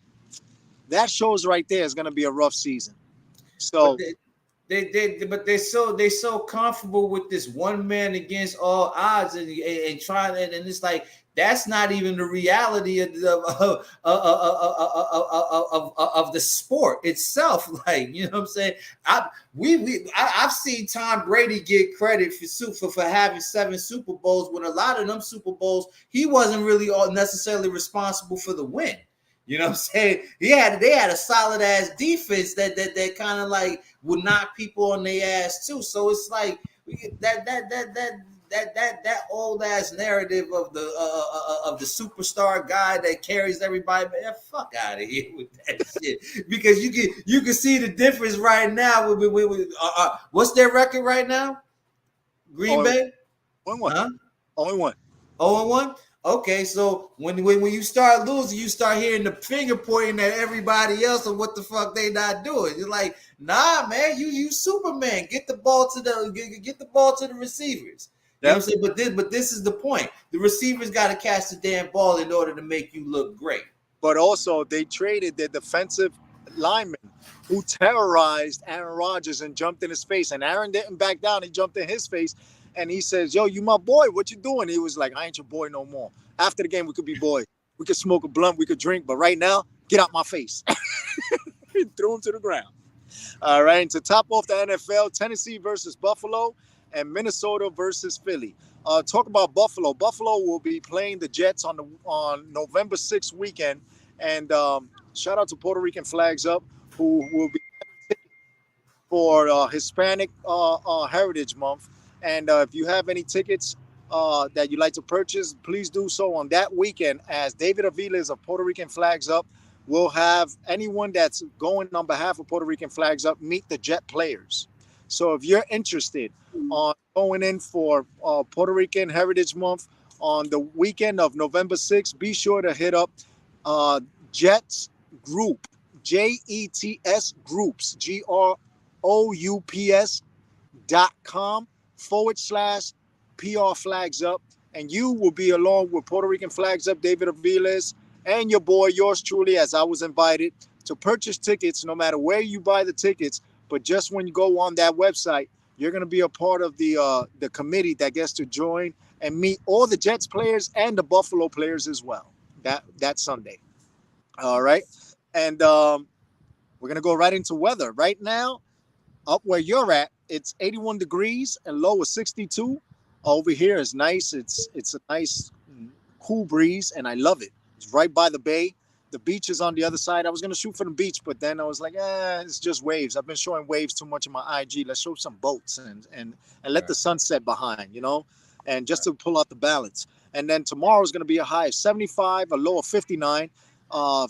That shows right there is going to be a rough season. So they're so comfortable with this one man against all odds and trying, and it's like that's not even the reality of the sport itself. Like, you know what I'm saying? I've seen Tom Brady get credit for having 7 Super Bowls, when a lot of them Super Bowls he wasn't really necessarily responsible for the win. You know what I'm saying? They had a solid ass defense that kind of like would knock people on their ass too. So it's like that old ass narrative of the superstar guy that carries everybody. Man, fuck out of here with that shit. Because you can see the difference right now. What's their record right now? Green Bay? 0-1. Huh? 0-1. 0-1. Okay, so when you start losing, you start hearing the finger pointing at everybody else and what the fuck they not doing. You're like, nah, man, you Superman. Get the ball to the receivers. You know what I'm saying? But this is the point. The receivers got to catch the damn ball in order to make you look great. But also, they traded their defensive lineman who terrorized Aaron Rodgers and jumped in his face. And Aaron didn't back down. He jumped in his face. And he says, yo, you my boy. What you doing? He was like, I ain't your boy no more. After the game, we could be boys. We could smoke a blunt. We could drink. But right now, get out my face. He threw him to the ground. All right. And to top off the NFL, Tennessee versus Buffalo and Minnesota versus Philly. Talk about Buffalo. Buffalo will be playing the Jets on November 6th weekend. And shout out to Puerto Rican Flags Up, who will be for Hispanic Heritage Month. And if you have any tickets that you'd like to purchase, please do so on that weekend, as David Aviles of Puerto Rican Flags Up will have anyone that's going on behalf of Puerto Rican Flags Up meet the Jet players. So if you're interested on going in for Puerto Rican Heritage Month on the weekend of November 6th, be sure to hit up Jets Group, JETS Groups, GROUPS.com/PR Flags Up, and you will be along with Puerto Rican Flags Up, David Aviles, and your boy, yours truly, as I was invited to purchase tickets no matter where you buy the tickets. But just when you go on that website, you're going to be a part of the committee that gets to join and meet all the Jets players and the Buffalo players as well that Sunday. All right. And we're going to go right into weather. Right now, up where you're at, it's 81 degrees and low is 62. Over here is nice. It's a nice cool breeze, and I love it. It's right by the bay. The beach is on the other side. I was going to shoot for the beach, but then I was like, it's just waves. I've been showing waves too much in my IG. Let's show some boats and let the sunset behind, and just to pull out the balance. And then tomorrow is going to be a high of 75, a low of 59.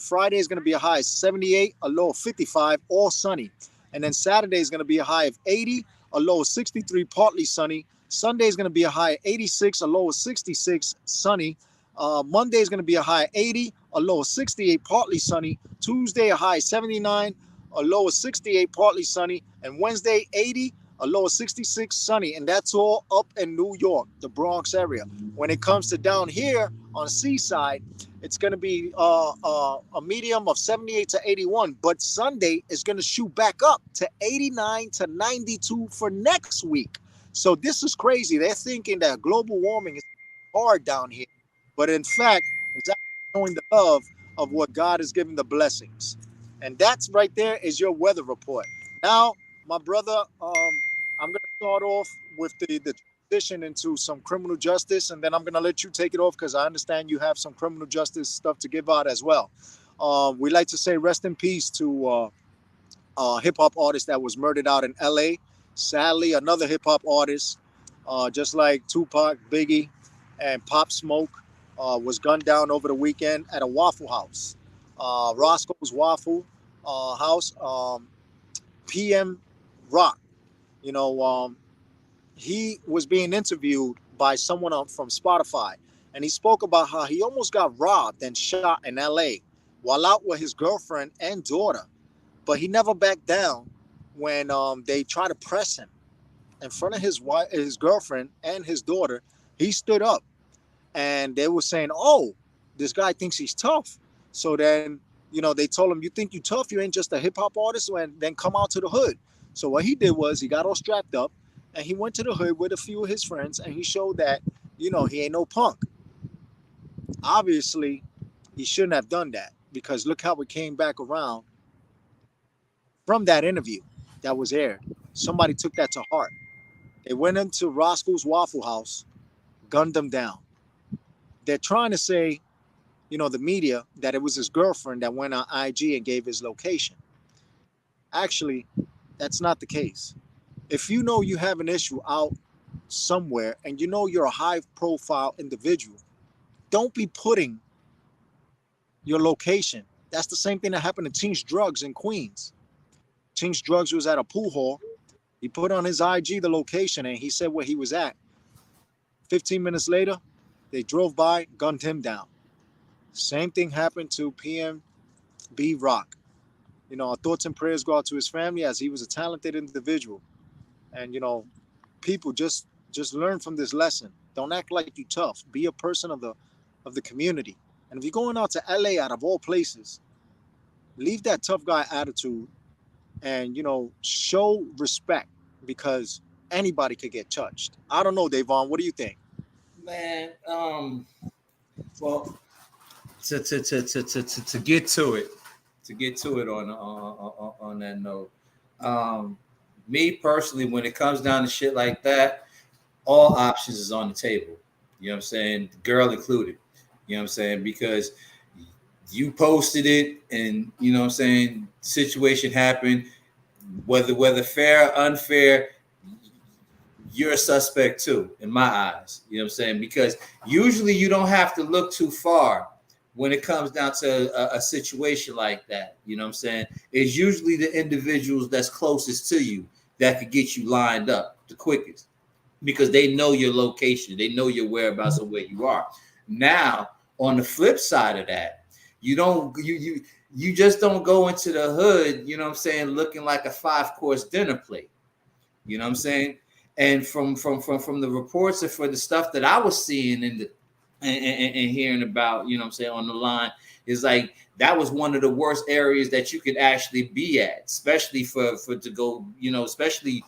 Friday is going to be a high of 78, a low of 55, all sunny. And then Saturday is going to be a high of 80, a low of 63, partly sunny. Sunday is going to be a high of 86, a low of 66, sunny. Monday is going to be a high of 80, a low of 68, partly sunny. Tuesday, a high of 79, a low of 68, partly sunny. And Wednesday, 80, a low of 66, sunny. And that's all up in New York, the Bronx area. When it comes to down here on Seaside, it's going to be a medium of 78 to 81. But Sunday is going to shoot back up to 89 to 92 for next week. So this is crazy. They're thinking that global warming is hard down here. But in fact, it's actually showing the love of what God is giving the blessings. And that's right there is your weather report. Now, my brother, I'm going to start off with the transition into some criminal justice, and then I'm going to let you take it off because I understand you have some criminal justice stuff to give out as well. We like to say rest in peace to a hip-hop artist that was murdered out in L.A. Sadly, another hip-hop artist, just like Tupac, Biggie, and Pop Smoke, was gunned down over the weekend at a Waffle House. Roscoe's Waffle House, PM Rock. You know, he was being interviewed by someone from Spotify, and he spoke about how he almost got robbed and shot in LA while out with his girlfriend and daughter, but he never backed down when they tried to press him in front of his wife, his girlfriend, and his daughter. He stood up, and they were saying, "Oh, this guy thinks he's tough." So then, they told him, "You think you tough? You ain't just a hip hop artist? And then come out to the hood." So what he did was he got all strapped up, and he went to the hood with a few of his friends, and he showed that, he ain't no punk. Obviously, he shouldn't have done that, because look how it came back around from that interview that was aired. Somebody took that to heart. They went into Roscoe's Waffle House, gunned him down. They're trying to say, the media, that it was his girlfriend that went on IG and gave his location. Actually, that's not the case. If you know you have an issue out somewhere and you're a high profile individual, don't be putting your location. That's the same thing that happened to Tinch Drugs in Queens. Tinch Drugs was at a pool hall. He put on his IG the location, and he said where he was at. 15 minutes later, they drove by, gunned him down. Same thing happened to PMB Rock. Our thoughts and prayers go out to his family, as he was a talented individual. And, people just learn from this lesson. Don't act like you tough. Be a person of the community. And if you're going out to LA, out of all places, leave that tough guy attitude and, show respect, because anybody could get touched. I don't know, Davon, what do you think? Man, well, to get to it on that note, me personally, when it comes down to shit like that, all options is on the table. You know what I'm saying? The girl included. You know what I'm saying? Because you posted it, and you know what I'm saying, situation happened, whether fair or unfair, you're a suspect too, in my eyes. You know what I'm saying? Because usually you don't have to look too far when it comes down to a situation like that. You know what I'm saying? It's usually the individuals that's closest to you that could get you lined up the quickest, because they know your location, they know your whereabouts of where you are. Now, on the flip side of that, you just don't go into the hood, you know what I'm saying, looking like a 5-course dinner plate. You know what I'm saying? And from the reports and for the stuff that I was seeing and hearing about, you know what I'm saying, on the line, is like that was one of the worst areas that you could actually be at, especially for to go, especially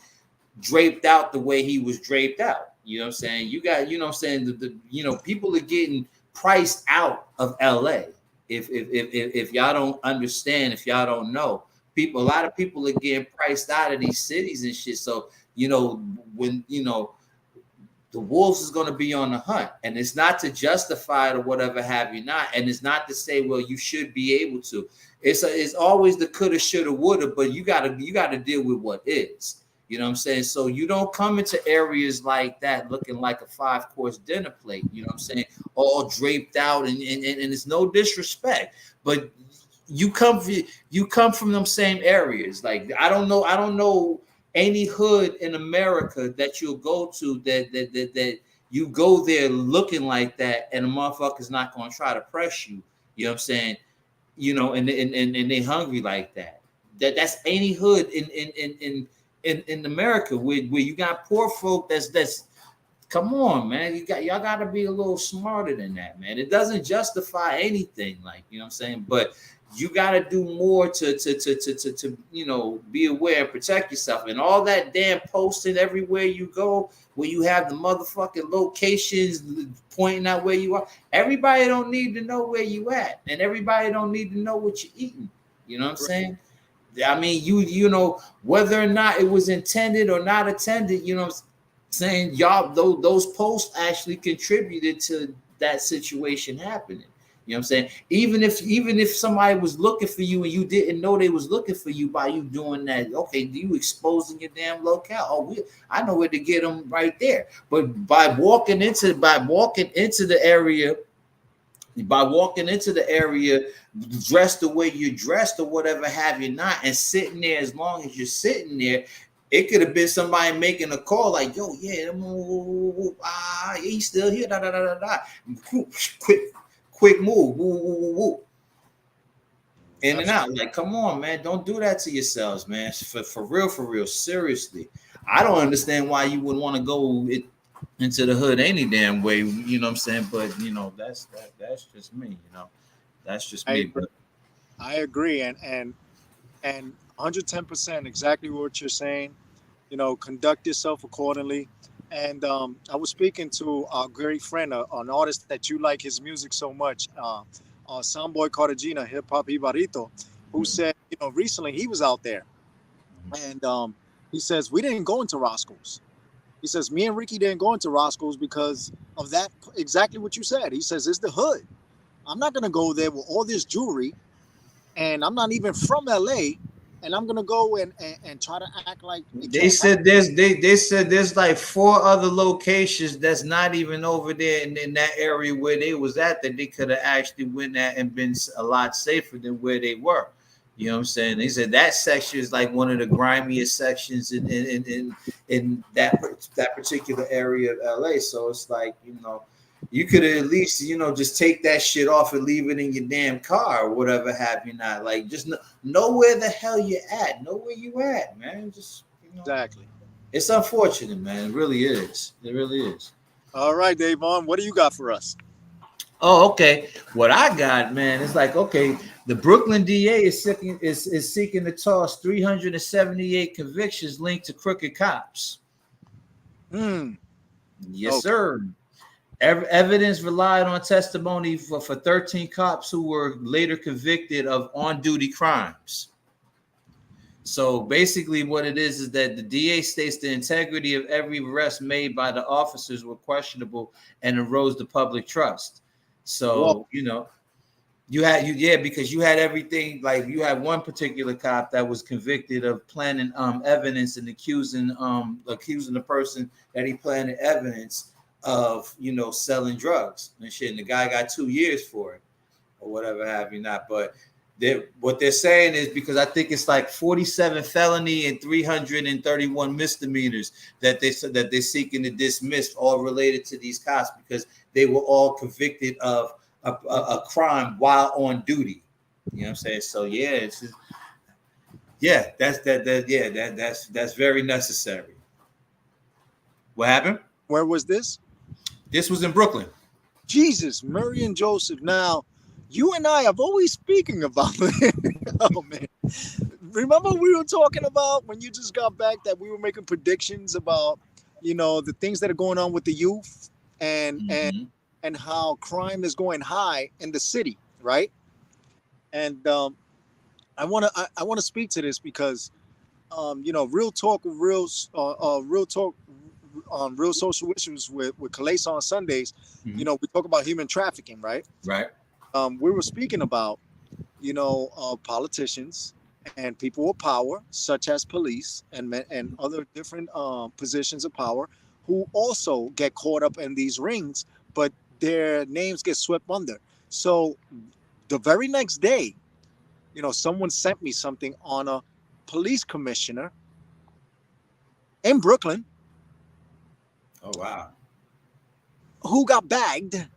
draped out the way he was draped out. You know what I'm saying? You got, you know what I'm saying, the people are getting priced out of LA. If y'all don't understand, if y'all don't know, a lot of people are getting priced out of these cities and shit. So, when, the wolves is going to be on the hunt, and it's not to justify it or whatever have you not. And it's not to say, well, you should be able to. It's always the coulda, shoulda, woulda, but you got to deal with what is. You know what I'm saying? So you don't come into areas like that looking like a 5-course dinner plate, you know what I'm saying, all draped out, and it's no disrespect, but you come from them same areas. Like I don't know any hood in America that you'll go to that you go there looking like that, and a motherfucker's not gonna try to press you. You know what I'm saying? And they hungry like that. That's any hood in America where you got poor folk that's come on, man. Y'all gotta be a little smarter than that, man. It doesn't justify anything, like, you know what I'm saying? But you gotta do more to be aware and protect yourself. And all that damn posting everywhere you go, where you have the motherfucking locations pointing out where you are. Everybody don't need to know where you at, and everybody don't need to know what you're eating. You know what I'm saying? I mean, you know, whether or not it was intended or not intended, you know what I'm saying? Y'all, those posts actually contributed to that situation happening. You know what I'm saying? Even if somebody was looking for you and you didn't know they was looking for you by you doing that, okay, you exposing your damn locale. Oh, I know where to get them right there. But by walking into the area by walking into the area dressed the way you're dressed or whatever have you not, and sitting there as long as you're sitting there, it could have been somebody making a call like, yo, yeah, he's still here, da da da da da. Quick move, woo, woo, woo, woo. In and out. Like, come on, man, don't do that to yourselves, man. For real, seriously. I don't understand why you would want to go into the hood any damn way, you know what I'm saying? But you know, that's just me, you know. That's just me. I agree, and 110% exactly what you're saying. You know, conduct yourself accordingly. And I was speaking to a great friend, an artist that you like his music so much, Soundboy Cartagena, Hip Hop Ibarito, who said, you know, recently he was out there, and he says, we didn't go into Roscoe's. He says, me and Ricky didn't go into Roscoe's because of that, exactly what you said. He says, it's the hood. I'm not going to go there with all this jewelry, and I'm not even from LA, and I'm going to go and try to act like they said there's like 4 other locations that's not even over there in that area where they was at, that they could have actually went at and been a lot safer than where they were. You know what I'm saying? They said that section is like one of the grimiest sections in that particular area of LA. So it's like, you know, you could at least, you know, just take that shit off and leave it in your damn car or whatever have you not. Like, just know where the hell you're at. Know where you at, man. Just, you know. Exactly. It's unfortunate, man. It really is. It really is. All right, Davon, what do you got for us? Oh, okay. What I got, man, it's like, okay, the Brooklyn DA is seeking to toss 378 convictions linked to crooked cops. Yes, okay. Sir. Evidence relied on testimony for 13 cops who were later convicted of on-duty crimes. So basically what it is that the DA states the integrity of every arrest made by the officers were questionable and erodes the public trust. So, well, you know, because you had everything, like you had one particular cop that was convicted of planting evidence and accusing the person that he planted evidence of, you know, selling drugs and shit. And the guy got 2 years for it or whatever have you not. But what they're saying is, because I think it's like 47 felony and 331 misdemeanors that they're seeking to dismiss, all related to these cops, because they were all convicted of a crime while on duty. You know what I'm saying? So yeah, that's very necessary. What happened? Where was this? This was in Brooklyn. Jesus, Murray and Joseph. Now, you and I have always speaking about it. Oh man, remember we were talking about when you just got back that we were making predictions about, you know, the things that are going on with the youth and how crime is going high in the city, right? And I want to speak to this because you know, real social issues with Calais on Sundays. You know, we talk about human trafficking, right? Right. We were speaking about, you know, politicians and people with power, such as police and other different positions of power, who also get caught up in these rings, but their names get swept under. So the very next day, you know, someone sent me something on a police commissioner in Brooklyn. Oh, wow. Who got bagged.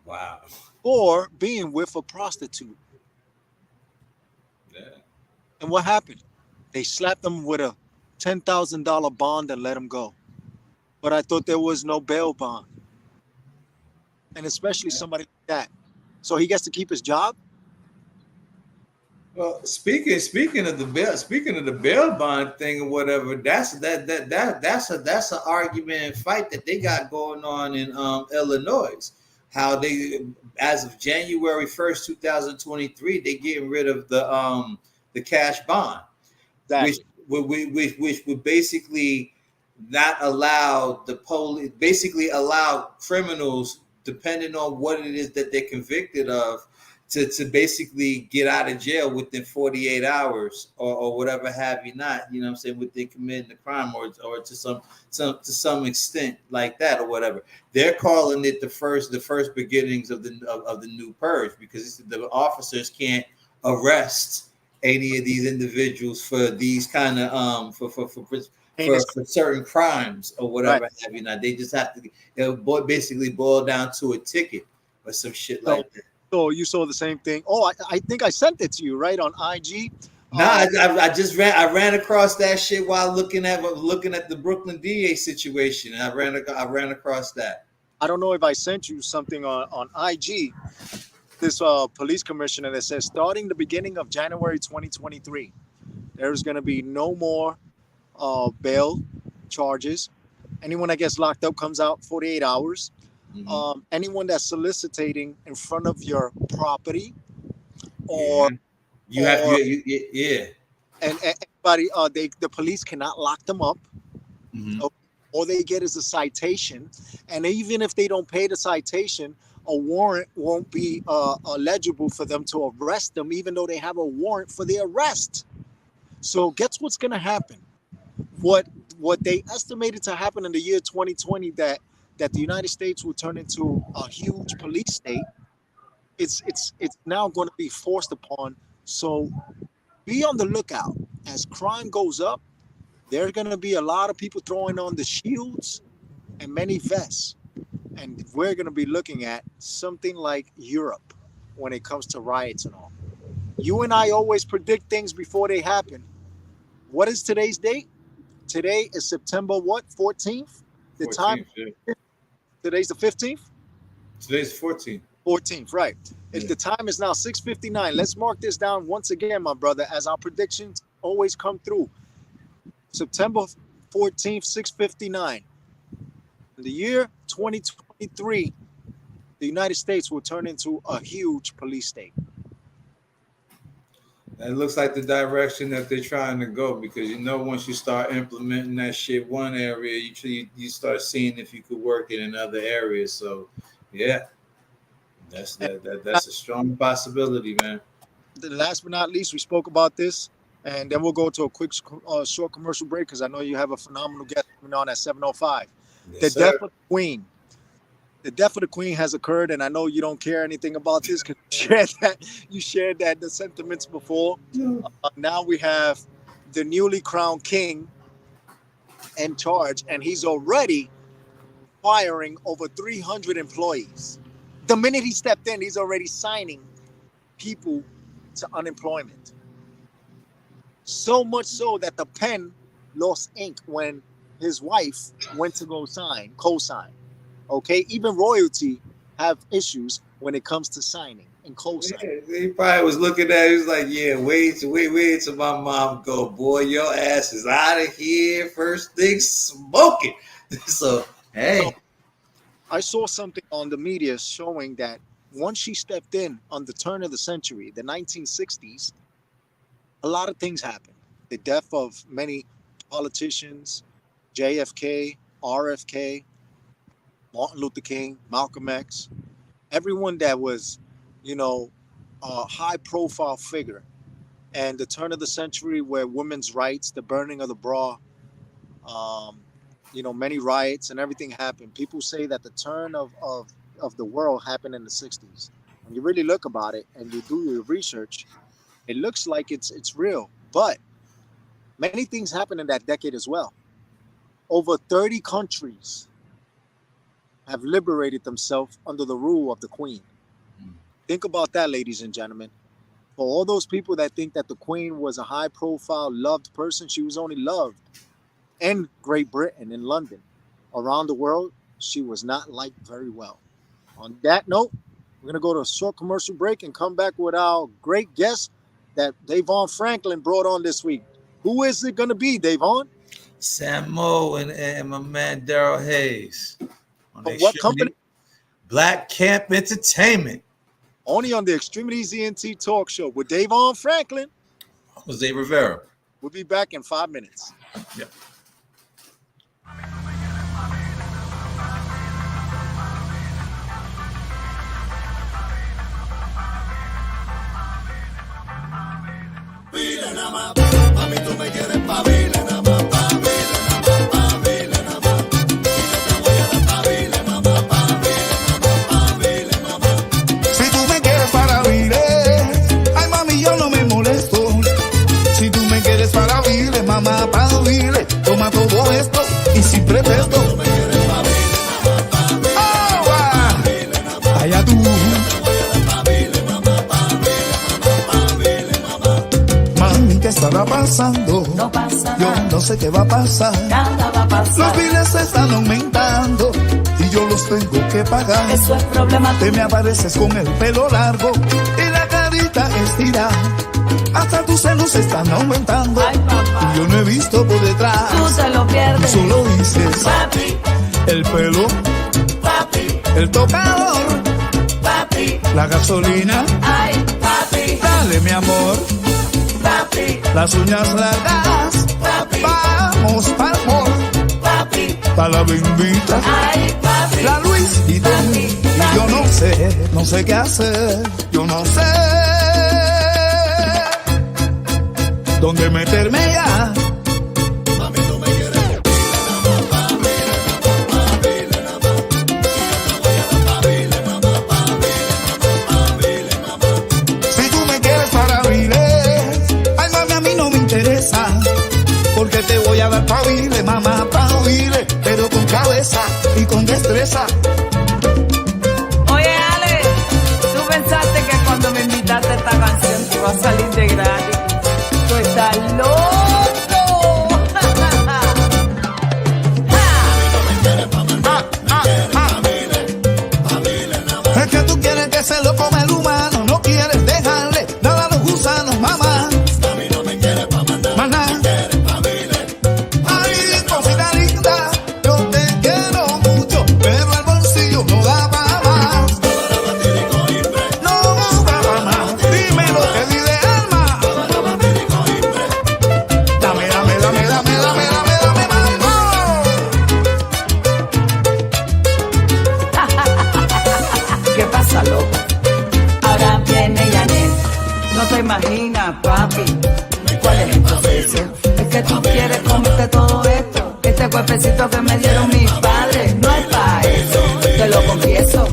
Wow. For being with a prostitute. Yeah. And what happened? They slapped him with a $10,000 bond and let him go. But I thought there was no bail bond. And especially somebody like that. So he gets to keep his job? Well, speaking of the bail bond thing or whatever, that's an argument and fight that they got going on in Illinois. How they, as of January 1st, 2023, they getting rid of the cash bond, which would basically not allow the police, basically allow criminals, depending on what it is that they're convicted of, to basically get out of jail within 48 hours or whatever have you not, you know what I'm saying, within committing the crime or to some extent like that or whatever. They're calling it the first beginnings of the new purge, because the officers can't arrest any of these individuals for these kind of for certain crimes or whatever have you not. They just have to basically boil down to a ticket or some shit like that. So you saw the same thing. Oh, I think I sent it to you, right, on IG. I just ran across that shit while looking at the Brooklyn DA situation, and I ran across that. I don't know if I sent you something on IG. This police commissioner that says, starting the beginning of January 2023, there's going to be no more bail charges. Anyone that gets locked up comes out 48 hours. Mm-hmm. Anyone that's soliciting in front of your property, or and anybody, the police cannot lock them up. Mm-hmm. All they get is a citation, and even if they don't pay the citation, a warrant won't be eligible for them to arrest them, even though they have a warrant for the arrest. So guess what's going to happen? What they estimated to happen in the year 2020, that the United States will turn into a huge police state, it's now going to be forced upon. So be on the lookout. As crime goes up, there's going to be a lot of people throwing on the shields and many vests. And we're going to be looking at something like Europe when it comes to riots and all. You and I always predict things before they happen. What is today's date? Today is September what? 14th? The 14th, time? Yeah. Today's the 15th? Today's 14th. 14th, right. Yeah. If the time is now 6:59, let's mark this down once again, my brother, as our predictions always come through. September 14th, 6:59. In the year 2023, the United States will turn into a huge police state. It looks like the direction that they're trying to go, because once you start implementing that shit one area, you start seeing if you could work it in other areas. So yeah, that's a strong possibility, man. Last but not least, we spoke about this, and then we'll go to a quick short commercial break, because I know you have a phenomenal guest coming on at 7:05. Yes, the death of the Queen. The death of the Queen has occurred, and I know you don't care anything about this because you shared that the sentiments before. Now we have the newly crowned king in charge, and he's already firing over 300 employees. The minute he stepped in, he's already signing people to unemployment. So much so that the pen lost ink when his wife went to go co-sign. Okay, even royalty have issues when it comes to signing and co-signing. Yeah, he probably was looking at it, he was like, yeah, wait till my mom go, boy, your ass is out of here first thing smoking. So, hey. I saw something on the media showing that once she stepped in on the turn of the century, the 1960s, a lot of things happened. The death of many politicians, JFK, RFK, Martin Luther King, Malcolm X, everyone that was, a high-profile figure. And the turn of the century, where women's rights, the burning of the bra, many riots and everything happened. People say that the turn of the world happened in the 60s. When you really look about it and you do your research, it looks like it's real. But many things happened in that decade as well. Over 30 countries have liberated themselves under the rule of the Queen. Think about that, ladies and gentlemen. For all those people that think that the Queen was a high-profile, loved person, she was only loved in Great Britain, in London. Around the world, she was not liked very well. On that note, we're going to go to a short commercial break and come back with our great guest that DAVON Franklin brought on this week. Who is it going to be, DAVON? Sam Moe and my man Daryl Hayes. What company? Black Camp Entertainment. Only on the X-Tremitiez ENT talk show with DAVON Franklin. Jose Rivera. We'll be back in 5 minutes. Yep. nada más. Mami, tú me quieres pa' vile nada más, pa' vile nada más, pa' vile nada más. Y yo te voy a dar pa' vile, mamá, pa' vile, mamá, pa' vile, mamá. Si tú me quieres para vile, ay mami, yo no me molesto. Si tú me quieres para vile, mamá, pa' vile, toma todo esto y sin pretexto. Allá tú. Mami, ¿qué estará pasando? No pasa yo nada. No sé qué va a pasar. Nada va a pasar. Los biles se están aumentando y yo los tengo que pagar. Eso es problema tuyo. Te me apareces con el pelo largo y la carita estirada. Hasta tus senos se están aumentando. Ay, papá. Y yo no he visto por detrás. Tú se lo pierdes. Solo dices, papi, el pelo, papi, el tocador, papi, la gasolina. ay, papi, Dale, mi amor, papi, las uñas largas. papi, Vamos pa'l mall, papi, pa' la bimbita. ay, papi, La Luis y tú. papi, Y papi. yo no sé qué hacer. Yo no sé dónde meterme ya. Mami, tú me quieres pa' vile nada más, pa' vile nada más. Y yo te voy a dar pa' vile, mamá, pa' vile, mamá, pa' vile, mamá. Si tú me quieres para vile, ay mami, a mí no me interesa. Porque te voy a dar pa' vile, mamá, pa' vile, pero con cabeza y con destreza. Oye, Ale, tú pensaste que cuando me invitaste a esta canción te iba a salir de gratis. Tú estás loco. Es que tú quieres que se lo come el humano, no quieres dejarle nada a los gusanos, mamá. A mí no me quieres pa' mandar, Maná. me quieres pa' vile. Ay, cosita linda, yo te quiero mucho, pero el bolsillo no da para más. No da para más. Dime lo que dice alma. Dame, dame, dame, dame, dame, dame, dame, ¿Qué pasa, loco? Ahora viene Janet. No te imaginas, papi, cuál es el proceso. Es que tú quieres comerte todo esto. Este cuerpecito que me dieron mis padres no es para eso. Te lo confieso.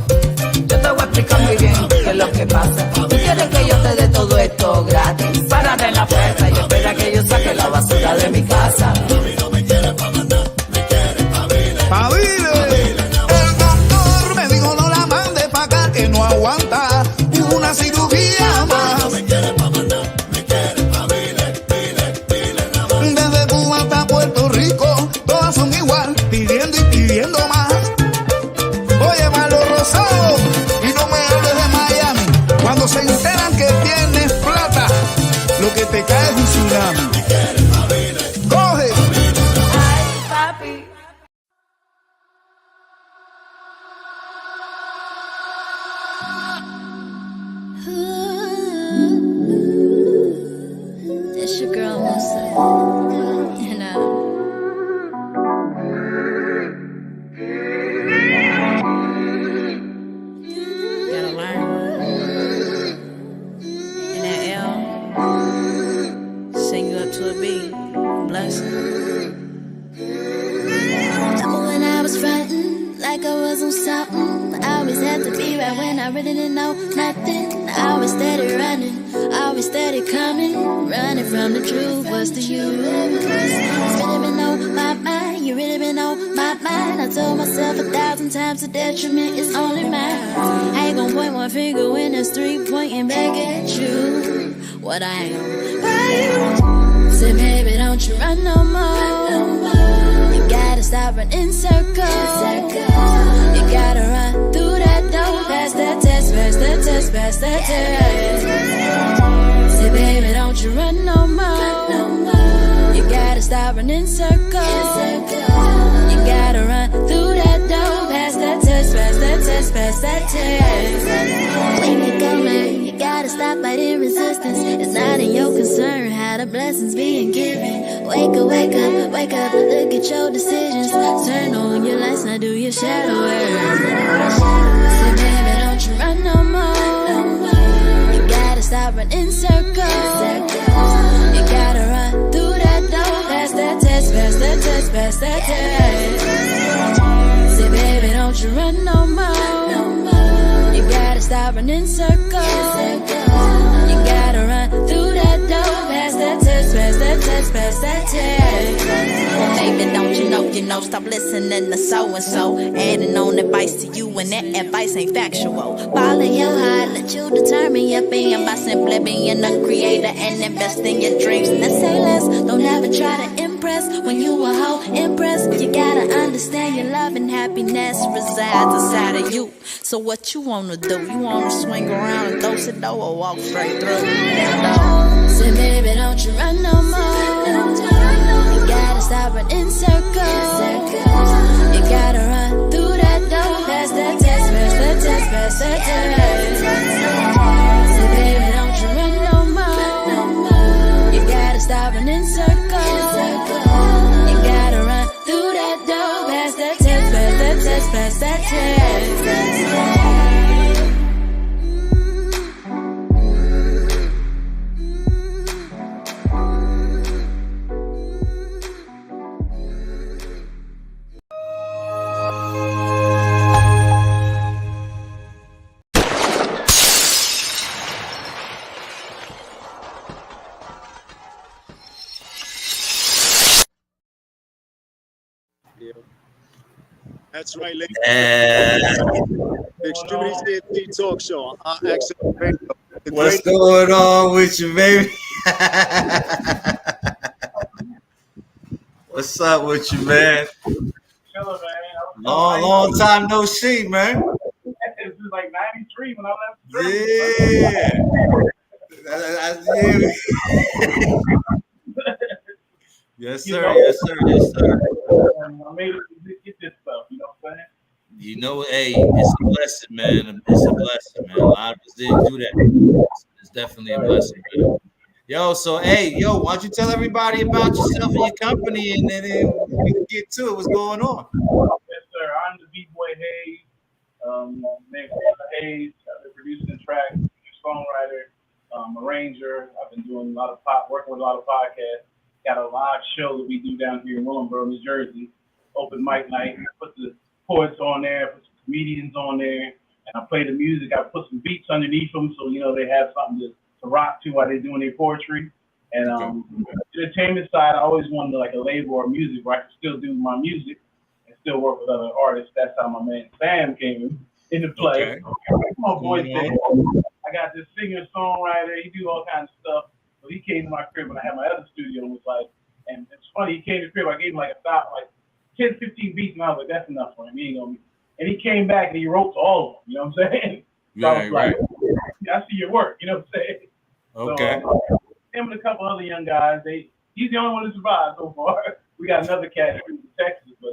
Yo te voy a explicar muy bien qué es lo que pasa. Tú quieres que yo te dé todo esto gratis. Párate en la puerta y espera que yo saque la basura de mi casa. pa' vile. El doctor me dijo no la mande pa' acá que no aguanta una cirugía más. Desde Cuba hasta Puerto Rico todas son igual, pidiendo y pidiendo más. Oye, malo rosado, y no me hables de Miami. Cuando se enteran que tienes plata, lo que te cae es un tsunami. Coge. Ay, papi. It's your girl Musa, you know. Gotta learn. In that L, sing you up to a B. Blessing. Remember when I was frightened, like I was on something. I always had to be right when I really didn't know nothing. I always steady running, I always steady coming, running from the truth. What's the use? It's really been on my mind, you really been on my mind. I told myself 1,000 times the detriment is only mine. I ain't gonna point one finger when there's three pointing back at you. What I am, right? Say, baby, don't you run no more. You gotta stop running circles. You gotta run through that door. Pass that test, pass that test, pass that test. Say, baby, don't you run no more. You gotta stop running circles. You gotta run through that door. Pass that test, pass that test, pass that test. When you go, man, you gotta stop fighting resistance. It's not in your concern how the blessings being given. Wake up, wake up, wake up. Look at your decisions. Turn on your lights, now do your shadow work. Say, baby, don't you run no more. You gotta stop running circles. You gotta pass that time. Say, baby, don't you run no more. You gotta stop running circles. You gotta run through that door. Pass that test, pass that test, pass that test. Well, baby, don't you know, stop listening to so-and-so. Adding on advice to you when that advice ain't factual. Follow your heart, let you determine your being by simply being a creator and invest in your dreams. Now say less, don't ever try to impress. When you a hoe, impress. You gotta understand your love and happiness resides inside of you. So what you wanna do? You wanna swing around and throw it though or walk straight through? Say, baby, don't you run no more. You gotta stop running circles. You gotta run through that door. Pass that test, pass that test, pass that test. Say, baby, don't you run no more. You gotta stop running circles. You gotta run through that door. Pass that test, pass that test, pass that test. That's right, ladies. X-Tremitiez Talk Show. What's going on with you, baby? What's up with you, man? Long time no see, man. This is like 93 when I left. Yes, sir. Yes, sir. Yes, sir. I made it get this stuff. You know what I'm saying? You know, hey, it's a blessing, man. It's a blessing, man. A lot of us didn't do that. It's definitely a blessing, man. Yo, so hey, why don't you tell everybody about yourself and your company, and then we can get to it. What's going on? Yes, sir. I'm the B-Boy Hayes. Named Hayes. I've been producing tracks, songwriter, arranger. I've been doing a lot of working with a lot of podcasts. Got a live show that we do down here in Willingboro, New Jersey. Open mic night. I put the poets on there, put some comedians on there, and I play the music. I put some beats underneath them so, they have something to rock to while they're doing their poetry. And the entertainment side, I always wanted like a label or music where I could still do my music and still work with other artists. That's how my man Sam came into play. My boy Sam. I got this singer-songwriter. He do all kinds of stuff. So he came to my crib when I had my other studio and was like, and it's funny, he came to the crib, I gave him like 10, 15 beats, and I was like, that's enough for him. He ain't gonna be. And he came back and he wrote to all of them, you know what I'm saying? So I was like, I see your work, you know what I'm saying? Okay. So, him and a couple other young guys, he's the only one who survived so far. We got another cat in Texas, but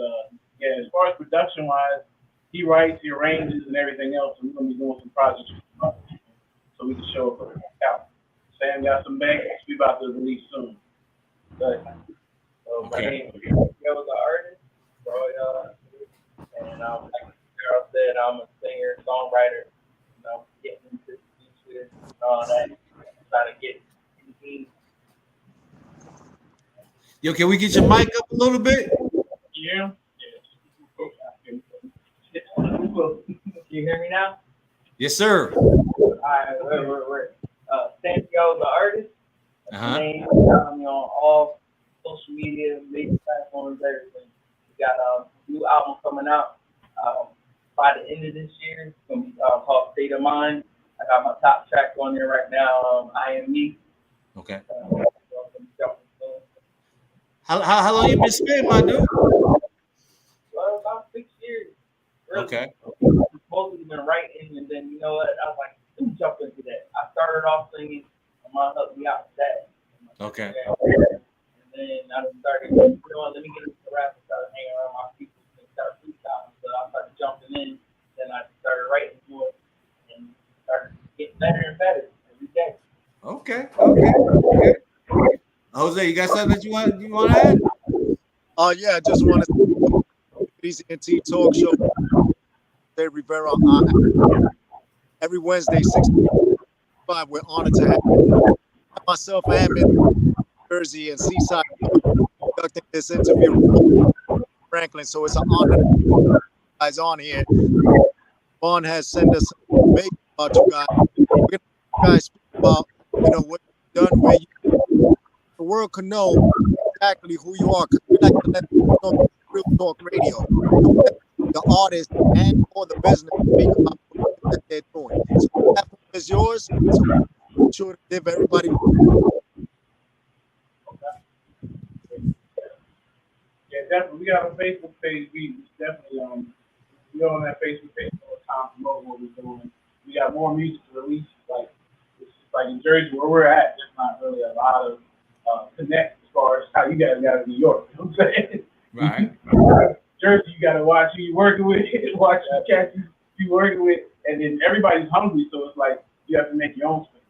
yeah, as far as production wise, he writes, he arranges, and everything else. And we're gonna be doing some projects so we can show up out. Sam got some bangers we about to release soon. But, so my name is Joe, the artist, and like Carol said, I'm a singer, songwriter. Getting into the features and all that, trying to get anything. Yo, can we get your mic up a little bit? Yeah. Can you hear me now? Yes, sir. All right, we're Santiago, the artist. Name, on all social media, major platforms, everything. We got a new album coming out by the end of this year. It's gonna be called State of Mind. I got my top track on there right now. I Am Me. Okay. How long you been spinning, my dude? Well, about 6 years. Really. Okay. Mostly been writing, and then you know what? I was like, let me jump into that. I started off singing. My mom helped me out with that. Okay. And then I started, let me get into rap and started hanging around my people and start freestyling. So I started jumping in. Then I started writing more and started getting better and better every day. Okay. Jose, you got something that you want to add? Yeah, I just want to BZNT Talk Show. RIVERA every Wednesday, 6:05. We're honored to have myself. I am in Jersey and Seaside conducting this interview. Franklin. So it's an honor to have you guys on here. Vaughn has sent us information about you guys. We're gonna have you guys speak about, you know, what you've done, where you, the world can know exactly who you are, because we like to let people know Real Talk Radio. The artist and or the business speak about what they're doing. So the platform is yours. So make sure to give everybody. Yeah, definitely. We got a Facebook page. We definitely we on that Facebook page all the time, promoting what we're doing. We got more music to release. Like it's just like in Jersey where we're at, there's not really a lot of connect as far as how you guys got in New York. You know what I'm saying? Right. Jersey, you gotta watch who you working with, watch the cats you working with, and then everybody's hungry, so it's like you have to make your own space.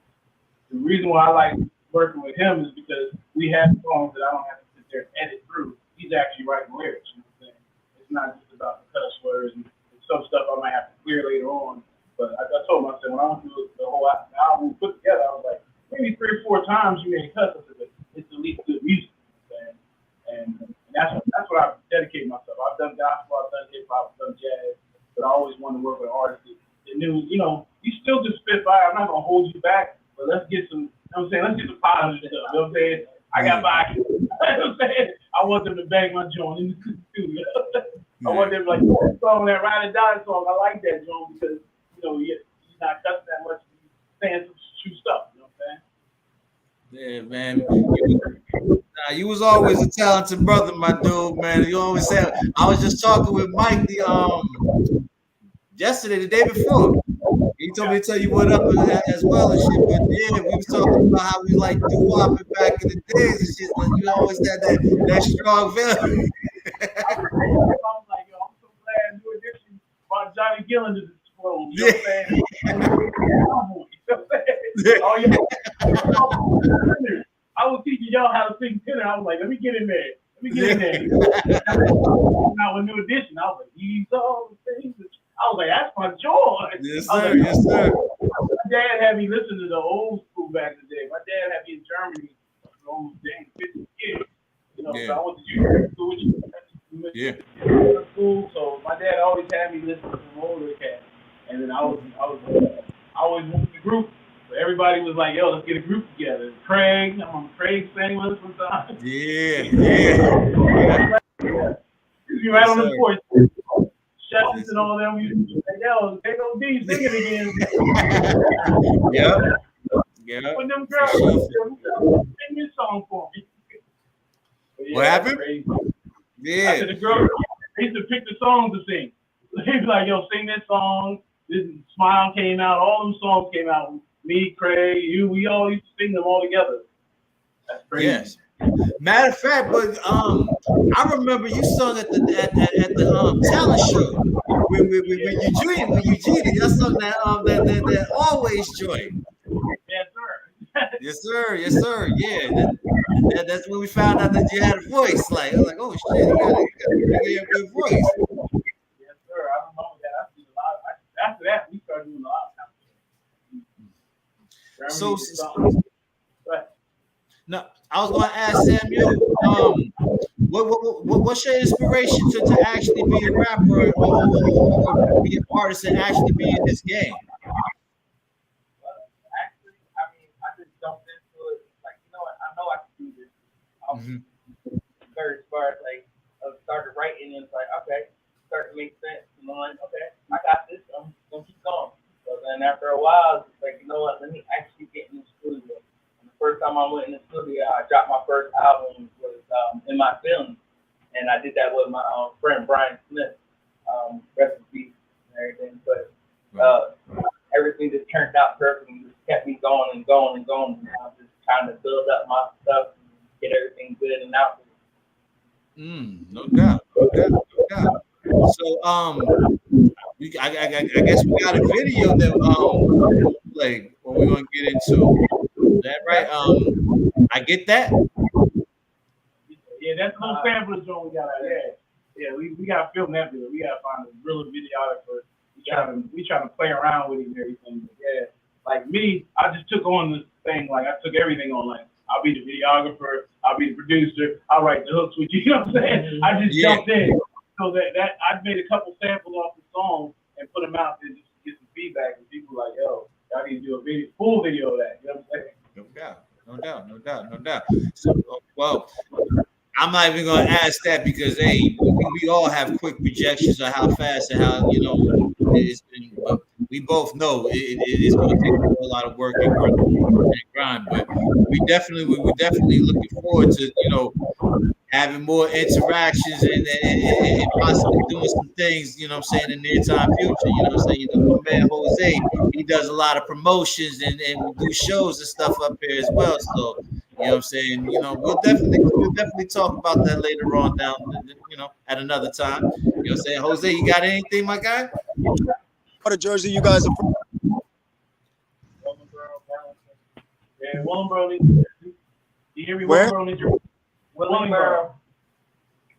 The reason why I like working with him is because we have songs that I don't have to sit there and edit through. He's actually writing lyrics. You know what I'm saying? It's not just about the cuss words and some stuff I might have to clear later on. But I told myself when I went through the whole album put together, I was like, maybe 3 or 4 times you may cuss, but it's at least good music. And that's what I dedicate myself. I've done gospel, I've done hip hop, I've done jazz, but I always wanted to work with artists that knew, you know, you still just spit fire. I'm not gonna hold you back, but let's get some. You know what I'm saying? Let's get some positive stuff. You know what I'm saying? I got back. You know what I'm saying? I want them to bang my joint in the studio. I want them like song that Ride or Die song. I like that joint because you know you're not cussing that much, you're saying some true stuff. You know what I'm saying? Yeah, man. You was always a talented brother, my dude, man. You always said. I was just talking with Mike yesterday, the day before. He told me to tell you what up as well and shit. But yeah, we was talking about how we like doo-wopping back in the days and shit. Like you always had that strong feeling. I was like, yo, I'm so glad New Edition brought Johnny Gillen to this world. You know what I'm saying? Oh, yeah. I was teaching y'all how to sing tenor. I was like, let me get in there. Now with New Edition, I was like, these all the things. I was like, that's my joy. Yes, sir. Yes, sir. My dad had me listen to the old school back in the day. My dad had me in Germany for almost 50 years. You know, so I went to junior school. Yeah. School, so my dad always had me listen to some older cats. And then I always went to the group. So everybody was like, yo, let's get a group together. Craig sang with us sometimes. Yeah. You're right on the porch. Shut and all them. We was like, yo, they go D singing again. Yeah. When them girls sing this song for me. Yeah, what happened? Crazy. Yeah. After the girls, they used to pick the songs to sing. They'd be like, yo, sing this song. This Smile came out. All them songs came out. Me, Craig, you, we all used to sing them all together. That's crazy. Yes. Matter of fact, but I remember you sung at the talent show with Eugenie. Y'all sung that Always Joy. Yes, sir. Yeah, that's when we found out that you had a voice. Like, I was like, oh shit, you got a good voice. Yes, sir. I don't know that. I see a lot. After that, we started doing a lot of time. So no, I was going to ask Samuel, what's your inspiration to actually be a rapper or be an artist and actually be in this game? Actually, I mean, I just jumped into it. Like, you know what? I know I can do this. I was very smart. Like, I started writing and it's like, okay, started to make sense. And I'm like, okay, I got this. I'm going to keep going. So then after a while, it's like, you know what? Let me actually get in the studio. And the first time I went in the studio, I dropped my first album was In My Feelings. And I did that with my friend Brian Smith. Rest in peace and everything. But everything just turned out perfect and just kept me going and going and going. And I was just trying to build up my stuff and get everything good and out there. No doubt. So I guess we got a video that play what we're gonna get into. Is that right? I get that. Yeah, that's a little sample joint we got out there. Yeah, we gotta film that video. We gotta find a real videographer. We trying to play around with it and everything. But yeah, like me, I just took on this thing. Like I took everything on. Like I'll be the videographer. I'll be the producer. I'll write the hooks with you. You know what I'm saying? I just jumped in. So that I made a couple samples off the song and put them out there just to get some feedback. And people were like, yo, y'all need to do a full video of that. You know what I'm saying? No doubt. So, well, I'm not even going to ask that because, hey, we all have quick projections of how fast and how, it's been, but we both know it's going to take a lot of work and grind. But we're definitely looking forward to, having more interactions and possibly doing some things, in the near time future. My man Jose, he does a lot of promotions and we do shows and stuff up here as well. So, we'll definitely talk about that later on down, at another time. Jose, you got anything, my guy? What a jersey you guys are from? Yeah, Willingboro, New Jersey. You hear me? Where? Willingboro, New Jersey.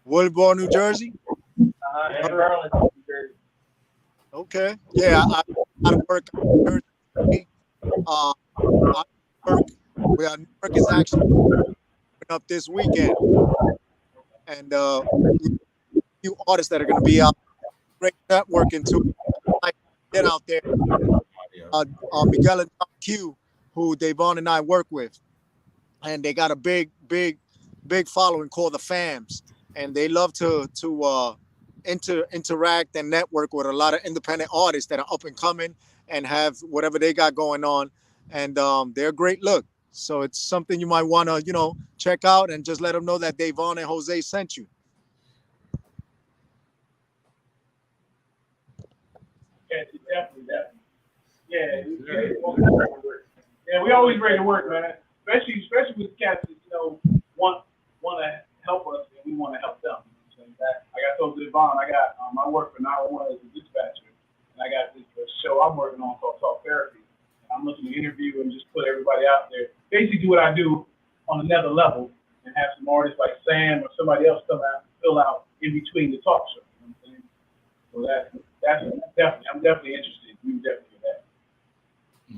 Willingboro, New Jersey? And Maryland, New Jersey. Okay. Yeah, I work in Jersey. I work where New York is actually up this weekend. And few artists that are going to be out, great networking too. Get out there. Miguel and Tom Q, who Davon and I work with. And they got a big following called the Fams, and they love to interact and network with a lot of independent artists that are up and coming and have whatever they got going on, and they're a great look. So it's something you might want to check out and just let them know that Davon and Jose sent you. Yeah, definitely. Yeah, we always ready to work, man. Especially with cats that want to help us and we want to help them. Like I told Devon, I work for 911 as a dispatcher, and I got this show I'm working on called Talk Therapy. And I'm looking to interview and just put everybody out there. Basically, do what I do on another level and have some artists like Sam or somebody else come out and fill out in between the talk show. You know what I'm saying? So that's definitely, I'm definitely interested. We definitely do that.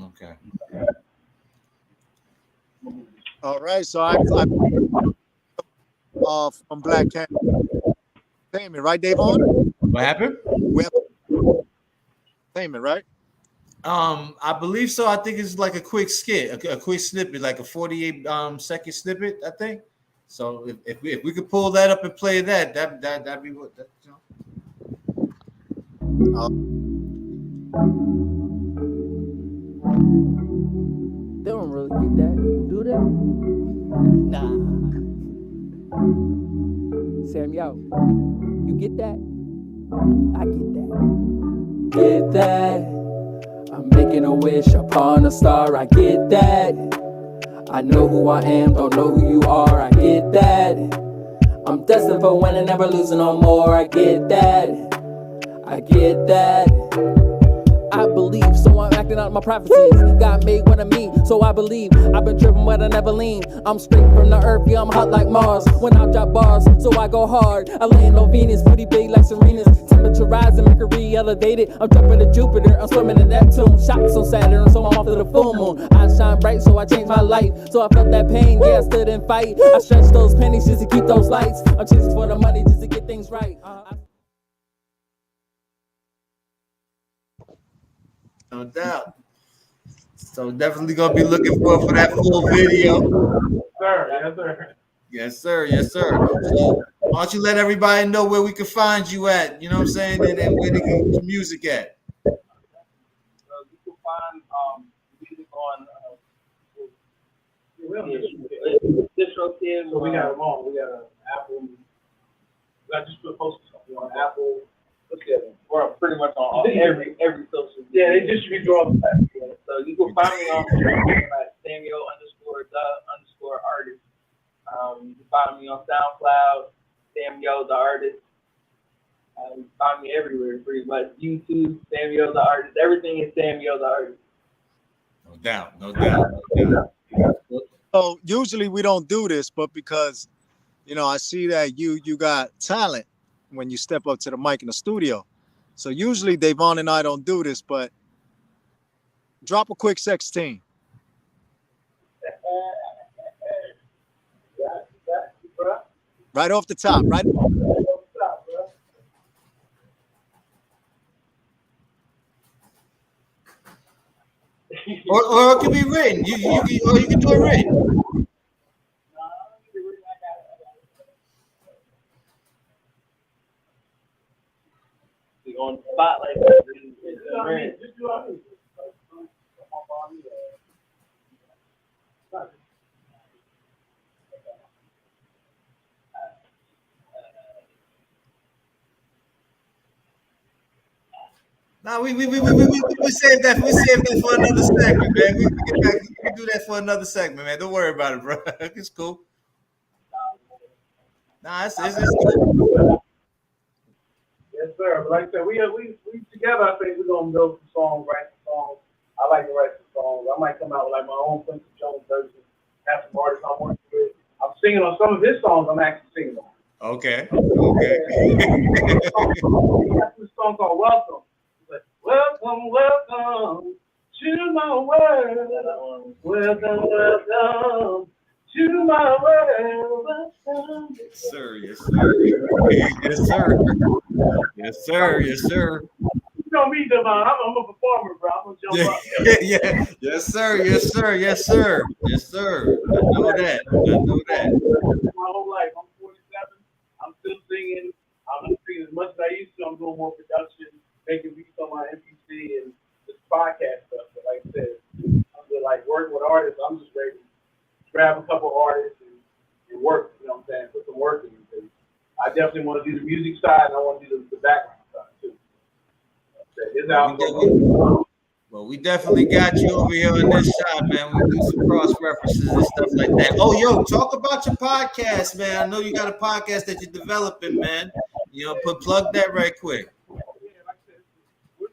Okay. All right, so I'm from Black Cat. Right, Davon? What happened? We have right? I believe so. I think it's like a quick skit, a quick snippet, like a 48 second snippet, I think. So if we could pull that up and play that'd be what that, They don't really get that, do they? Nah. Sam, yo, you get that? I get that. Get that. I'm making a wish upon a star. I get that. I know who I am, don't know who you are. I get that. I'm destined for winning, never losing no more. I get that. I get that. I believe, so I'm acting out my prophecies. God made one of me, so I believe. I've been tripping, but I never lean. I'm straight from the earth, yeah, I'm hot like Mars. When I drop bars, so I go hard. I land on Venus, booty big like Serena's. Temperature rising, Mercury elevated. I'm jumping to Jupiter, I'm swimming in Neptune. Shots on Saturn, so I'm off to the full moon. I shine bright, so I change my life. So I felt that pain, yeah, I stood and fight. I stretched those pennies just to keep those lights. I'm chasing for the money just to get things right. No doubt. So definitely gonna be looking for that full video. Yes, sir. Yes, sir. So why don't you let everybody know where we can find you at? You know what I'm saying? And where they can get your music at. You can find music on DistroKid. So we got them all. We got an Apple. I just put posters on Apple. Look at them. We're pretty much on every social media. Yeah, they distribute all the time. So you can find me on Samuel_the_artist. You can find me on SoundCloud, Samuel the Artist. You can find me everywhere pretty much. YouTube, Samuel the Artist. Everything is Samuel the Artist. No doubt. So usually we don't do this, but because I see that you got talent when you step up to the mic in the studio. So usually Davon and I don't do this, but drop a quick 16. Right off the top, right? Or it can be written. You can do it written. On the spot like that. Just do it. Nah, we save that. We save that for another segment, man. We can do that for another segment, man. Don't worry about it, bro. It's cool. Nah, it's cool. Yes, sir. But like I said, we together. I think we're gonna build some songs, write some songs. I like to write some songs. I might come out with like my own Quincy Jones version. Have some artists I'm working with. I'm singing on some of his songs. I'm actually singing on. Okay. This song called Welcome. Welcome, welcome to my world. Welcome, welcome to my world. Yes, sir. Yes, sir. Yes, sir. Yes, sir. Yes, sir. You know me, Devon. I'm a performer, bro. I'm gonna jump up. Yeah. Yes, sir. Yes, sir. Yes, sir. Yes, sir. I know that. My whole life. I'm 47. I'm still singing. I'm not singing as much as I used to. I'm doing more production, making beats on my MPC and this podcast stuff. But like I said, I'm just like working with artists. I'm just ready to grab a couple artists and work. You know what I'm saying? Put some work in it. I definitely want to do the music side and I want to do the background side too. It's out. Well, we definitely got you over here on this side, man. We do some cross references and stuff like that. Oh, yo, talk about your podcast, man. I know you got a podcast that you're developing, man. You know, plug that right quick. Yeah, like I said, we're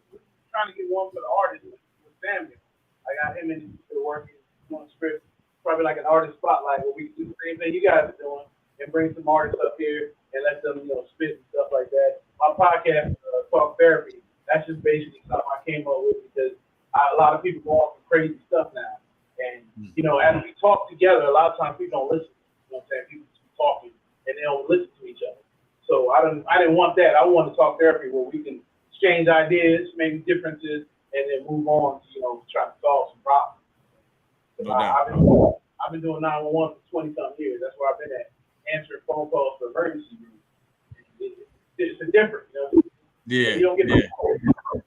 trying to get one for the artist with Samuel. I got him in working on the script, probably like an artist spotlight where we do the same thing you guys are doing and bring some artists up here and let them, spit and stuff like that. My podcast, Talk Therapy, that's just basically something I came up with because a lot of people go off some crazy stuff now. And, as we talk together, a lot of times people don't listen. You know what I'm saying? People just be talking and they don't listen to each other. So I didn't want that. I wanted to talk therapy where we can exchange ideas, maybe differences, and then move on to, try to solve some problems. No doubt. I've been doing 911 for 20-something years. That's where I've been at, answering phone calls for emergency rooms. It's a different, Yeah. You don't get to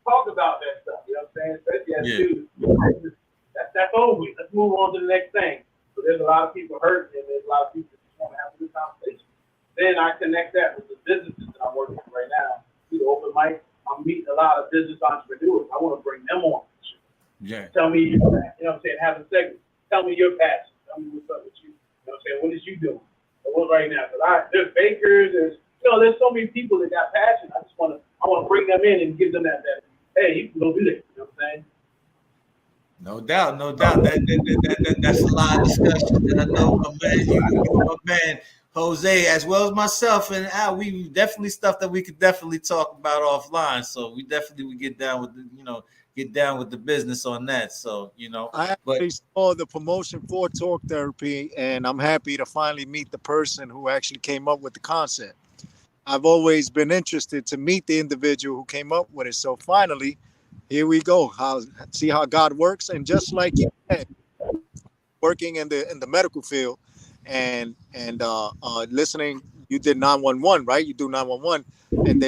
talk about that stuff, you know what I'm saying? Especially as students. That's over with. Let's move on to the next thing. So there's a lot of people hurting and there's a lot of people that just want to have a good conversation. Then I connect that with the businesses that I'm working with right now. Through the open mic, I'm meeting a lot of business entrepreneurs. I want to bring them on. Yeah. Tell me, have a segment. Tell me your passion. Tell me what's up with you. You know what I'm saying? What is you doing? What right now? There's bakers, there's so many people that got passion. I want to bring them in and give them that hey, you can go do that. You know what I'm saying? No doubt. That's a lot of discussion that I know my man Jose, as well as myself, and Al, we definitely stuff that we could definitely talk about offline. So we definitely would get down with the business on that. So I actually saw the promotion for Talk Therapy, and I'm happy to finally meet the person who actually came up with the concept. I've always been interested to meet the individual who came up with it. So finally, here we go. See how God works, and just like you said, working in the medical field, and listening, you did 911, right? You do 911, and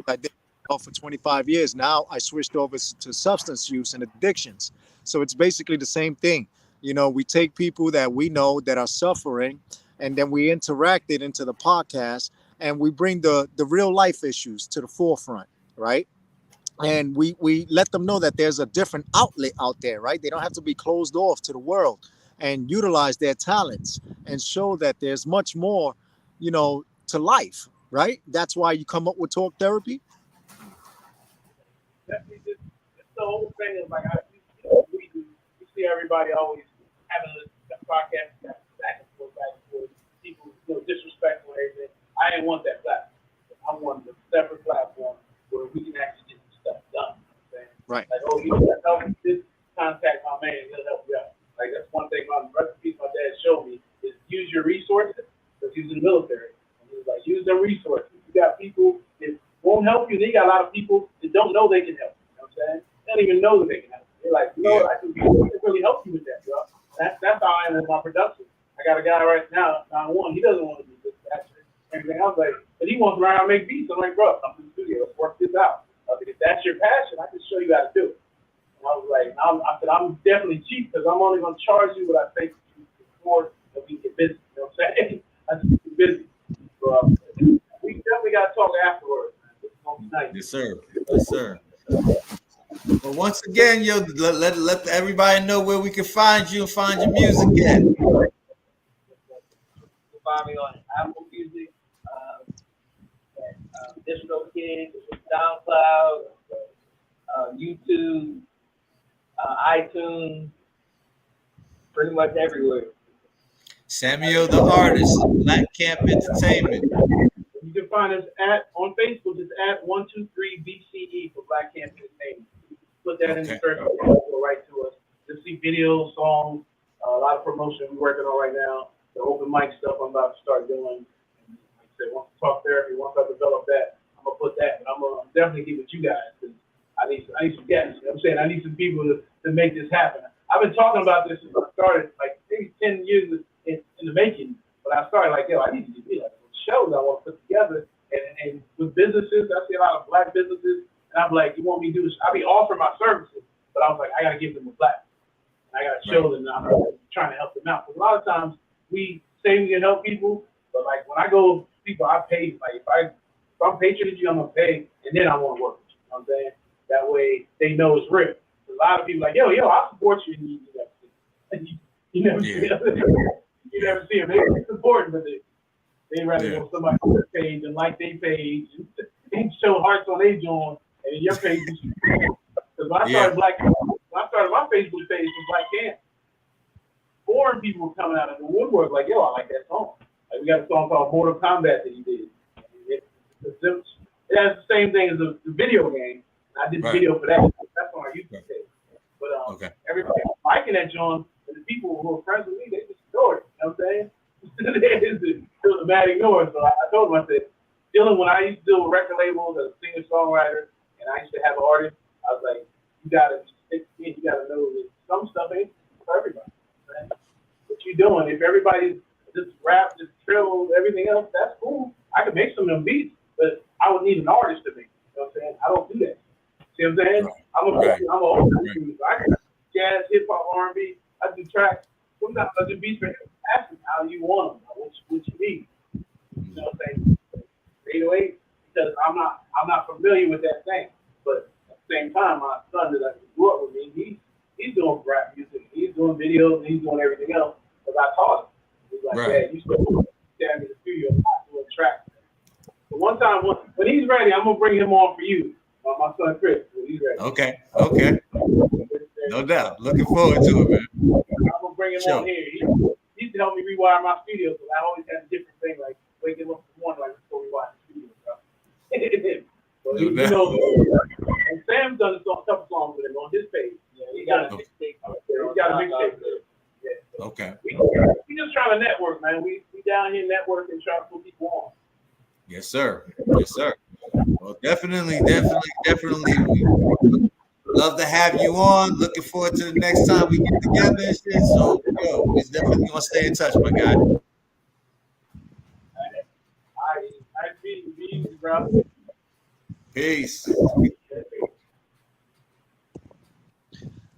I did for 25 years. Now I switched over to substance use and addictions. So it's basically the same thing. We take people that we know that are suffering, and then we interact it into the podcast, and we bring the real life issues to the forefront, right? And we let them know that there's a different outlet out there, right? They don't have to be closed off to the world, and utilize their talents and show that there's much more, to life, right? That's why you come up with Talk Therapy. Definitely, just the whole thing is like we see everybody always having a podcast back and forth. People disrespectful and everything. I didn't want that platform. I wanted a separate platform where we can actually get stuff done. Right. Like, you want to help me, just contact my man, he'll help you out. Like, that's one thing my dad showed me is use your resources, because he was in the military. And he was like, use their resources. You got people that won't help you, then you got a lot of people that don't know they can help you. You know what I'm saying? They don't even know that they can help you. They're like, I can be help you with that, bro. That's how I am with my production. I got a guy right now, 9-1. He doesn't want to do this, that, everything else, like, but he wants to learn how to make beats. I'm like, bro, come to the studio, let's work this out. If that's your passion, I can show you how to do it. And I was like, I said, I'm definitely cheap because I'm only going to charge you what I think you can afford if we get busy. You know what I'm saying? I just get busy. So we definitely got to talk afterwards, man. It's going to be nice. Yes, sir. Yes, sir. Well, once again, yo, let everybody know where we can find you and find your music at. You can find me on Apple Music, DistroKid, SoundCloud, YouTube, iTunes, pretty much everywhere. Samuel the Artist, Black Camp Entertainment. You can find us on Facebook, just at 123BCE for Black Camp Entertainment. Put that in the search, go right to us. Just see videos, songs, a lot of promotion we're working on right now. The open mic stuff I'm about to start doing. And like I said, once I talk therapy, once I develop that, I'm gonna put that. But I'm gonna definitely get with you guys because I need some guests. You know what I'm saying? I need some people to make this happen. I've been talking about this since I started, like maybe 10 years in the making. But I started like, yo, I need to get like shows I want to put together. And with businesses, I see a lot of black businesses. And I'm like, you want me to do this? I be offering my services, but I was like, I got to give them a platform. I got to show them that I'm trying to help them out. Because a lot of times we say we can help people, but like when I go to people, I pay. Like if I'm patronage you, I'm going to pay, and then I want to work with you. You know what I'm saying? That way they know it's real. A lot of people like, yo, I'll support you. And you never see them. You never see them. They support, but they rather go somebody on their page and like their page and show hearts on their joint. And your page is because when I started my Facebook page was Black Camp. Foreign people were coming out of the woodwork like, yo, I like that song. Like we got a song called Mortal Kombat that he did. It has the same thing as the video game. I did the video for that. That's on our YouTube page. But everybody liking that joint, and the people who are friends with me, they just ignore it. You know what I'm saying? It was a bad ignore. So I told them, I said, Dylan, when I used to deal with record labels as a singer-songwriter, and I used to have artists, I was like, you gotta know that some stuff ain't for everybody. Right? What you doing? If everybody's just rap, just trill, everything else, that's cool. I could make some of them beats, but I would need an artist to make. You know what I'm saying? I don't do that. See what I'm saying? I'm an old dude. I can jazz, hip hop, R&B. I do tracks. Sometimes I do beats for him. Ask him how you want them. What you need. You know what I'm saying? 808, because I'm not familiar with that thing. But at the same time, my son that I grew up with me, he's doing rap music, he's doing videos, and he's doing everything else. Because I taught him. He's like, Dad, you still stand in the studio, doing tracks. But one time, when he's ready, I'm gonna bring him on for you, my son Chris. When he's ready. Okay. No doubt. Looking forward to it, man. I'm gonna bring him on here. He used to help me rewire my studio, because I always had a different thing, like waking up in the morning, like, let's go rewire the studio, bro. But you know, and Sam's done a couple songs with him on his page. Yeah, he got a mixtape. He's got a mixtape. Yeah. Okay. We just trying to network, man. We down here networking, trying to put people on. Yes, sir. Well, definitely. We love to have you on. Looking forward to the next time we get together and shit. So, yo, we're definitely gonna stay in touch, my guy. Nice meeting you, bro. Peace.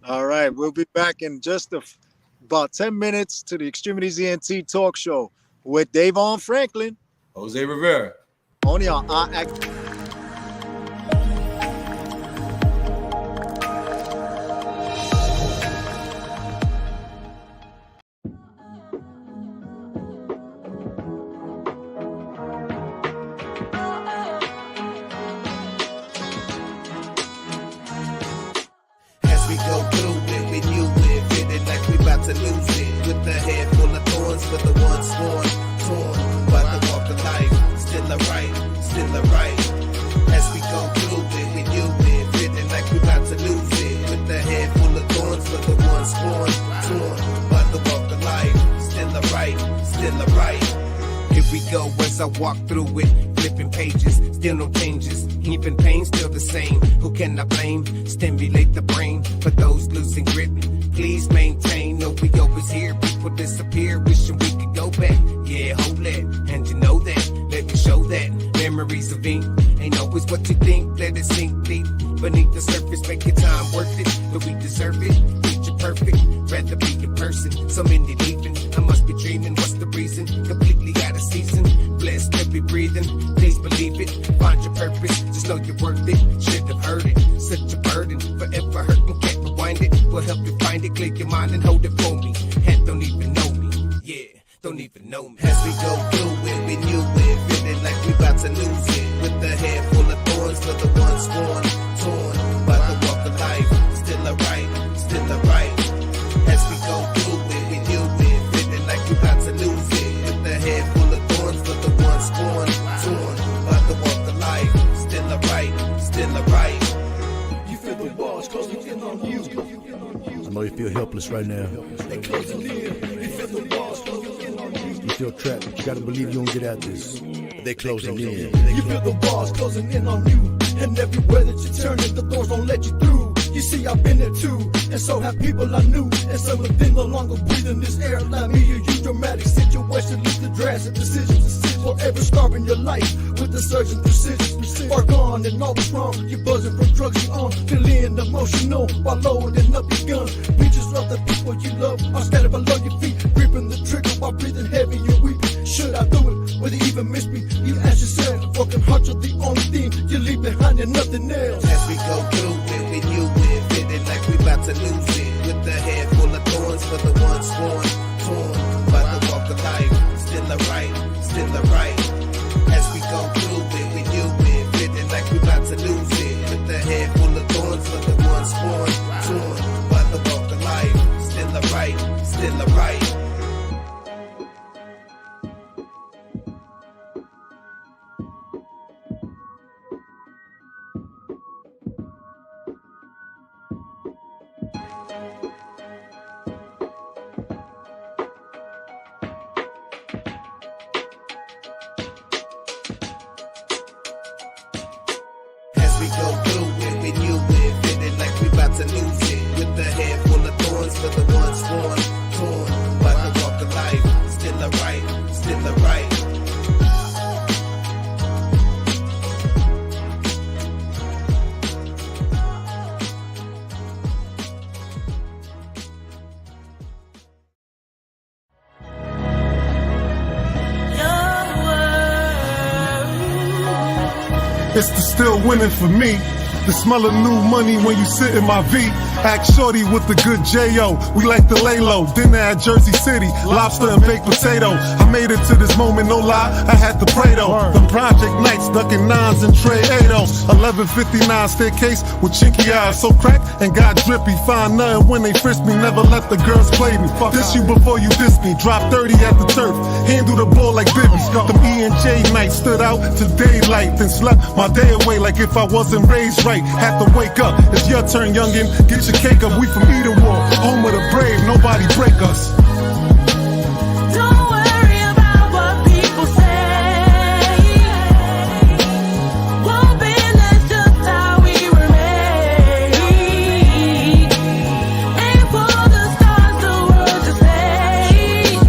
All right, we'll be back in just about 10 minutes to the X-Tremitiez ENT talk show with DAVON Franklin, Jose Rivera, only on RX. I walk through it, flipping pages, still no changes, even pain still the same. Who can I blame? Stimulate the brain for those losing grit. Please maintain, no, we always here. People disappear, wishing we could go back. Yeah, hold that, and you know that. Let me show that. Memories of ink ain't always what you think. Let it sink deep beneath the surface. Make your time worth it, but we deserve it. Picture perfect, rather be a person. So many leaving, I must be dreaming. What's the reason? Completely out of season. Blessed to be breathing. Please believe it. Find your purpose. Just know you're worth it. Should have heard it. Such a burden, forever hurting. Can't rewind it. We'll help you find it. Clear your mind and hold it for me. And don't even know me. Yeah, don't even know me. As we go through it, we knew it. Feeling like we about to lose it. With a head full of thorns for the ones sworn. Torn by the walk of life. Still alright, still alright. As we go through it, we knew it. Feeling like we about to lose it. With a head full of thorns for the ones sworn. Torn by the walk of life. Still alright, still alright. You feel the walls closing in on you. I know you feel helpless right now. They closing in. You feel the walls closing in on you. You feel trapped, but you gotta believe you don't get out this. They're closing in. You feel the walls closing in on you. And everywhere that you turn it, the doors don't let you through. You see, I've been there too, and so have people I knew. And some of them no longer breathing this air like me or you. Dramatic situation leads to drastic decisions. Forever scarring your life with the surgeon precision. Far gone and all was wrong. You're buzzing from drugs you on. Feeling emotional while loading up your gun. Pictures of the people you love are scattered below your feet. Gripping the trigger while breathing heavy, you're weeping. Should I do it? Will they even miss me? You ask yourself, broken hearts are the only thing you leave behind and nothing else. As we go through it, we knew it. Feeling like we about to lose it. With a head full of thorns for the ones sworn. Torn by the walk of life. Still alright, still alright. As we go through it, we knew it. Feeling like we about to lose it. With a head full of thorns for the ones sworn. Torn by the walk of life. Still alright, still alright. We go through it, we knew it. Feeling like we about to lose it. With a head full of thorns for the ones sworn. Torn by the walk of life. Still alright, still alright. It's the still winning for me. The smell of new money when you sit in my V. Act shorty with the good J.O. We like to lay low. Dinner at Jersey City, lobster and baked potato. I made it to this moment, no lie, I had to pray though. Them project nights, ducking nines and tray 8-0. 1159 staircase with chinky eyes, so cracked and got drippy. Find nothing when they frisk me, never let the girls play me. Diss you before you diss me, drop 30 at the turf, handle the ball like Bibby. Them E&J nights stood out to daylight, then slept my day away like if I wasn't raised right. Had to wake up, it's your turn youngin', get your cake up. We from Edenwald, home of the brave, nobody break us. Don't worry about what people say. Won't be, that's just how we were made. Aim for the stars, the world to say.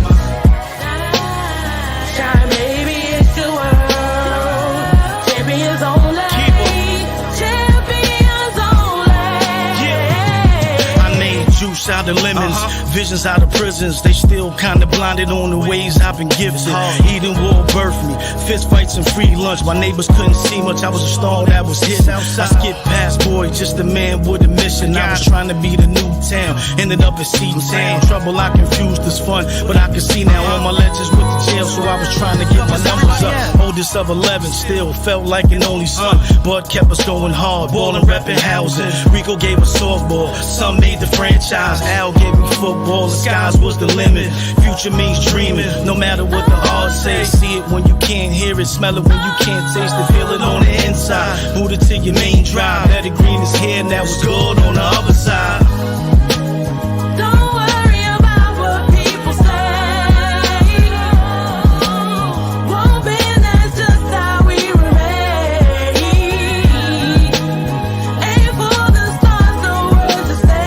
Shine, baby, it's your world. Champions only. Juice out of lemons, visions out of prisons. They still kinda blinded on the ways I've been gifted. Eden will birth me, fist fights and free lunch. My neighbors couldn't see much, I was a star that was hit. I skipped past boy, just a man with a mission. I was trying to be the new town, ended up in Seton Town. Trouble I confused as fun, but I can see now all my legends with the jail, so I was trying to get my numbers up. Oldest of 11, still felt like an only son. Bud kept us going hard, ballin', reppin' housing. Rico gave us softball, some made the franchise. Al gave me football, the skies was the limit. Future means dreaming, no matter what the odds say. See it when you can't hear it, smell it when you can't taste it, feel it on the inside. Boot it to your main drive, better green is here, and that was good on the other side. Don't worry about what people say. Won't be, that's just how we were made. Aim for the stars, the world to say.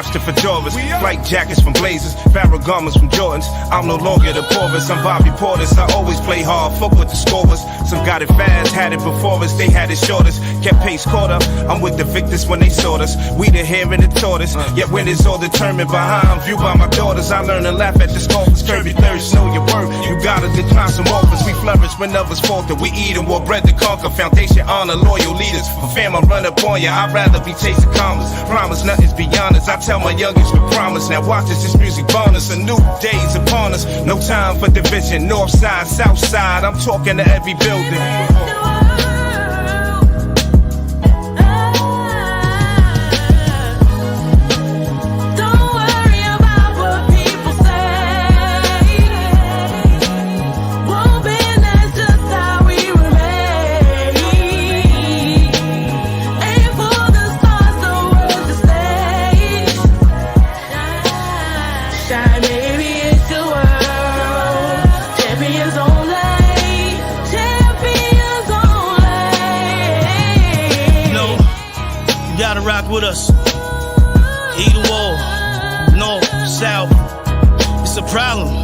caps to fedoras, flight jackets from Blazers, Farrah garments from Jordans. I'm no longer the poorest, I'm Bobby Portis. I always play hard, fuck with the scorers. Some got it fast, had it before us, they had it shortest. Kept pace caught up, I'm with the victors when they sought us. We the hare and the tortoise, yet when it's all determined by how I'm viewed by my daughters. I learn to laugh at the scoffers, curb your thirst, know your worth. You gotta decline some offers, we flourish when others falter. We eat and war bread to conquer, foundation, honor, loyal leaders. For fam, I run up on ya, I'd rather be chasing commas. Promise nothing's beyond us, I tell my youngest with promise. Now watch this music bonus, a new day's upon us. No time for division, north side, south side, I'm talking to every building. Rock with us, either or, north, south, it's a problem.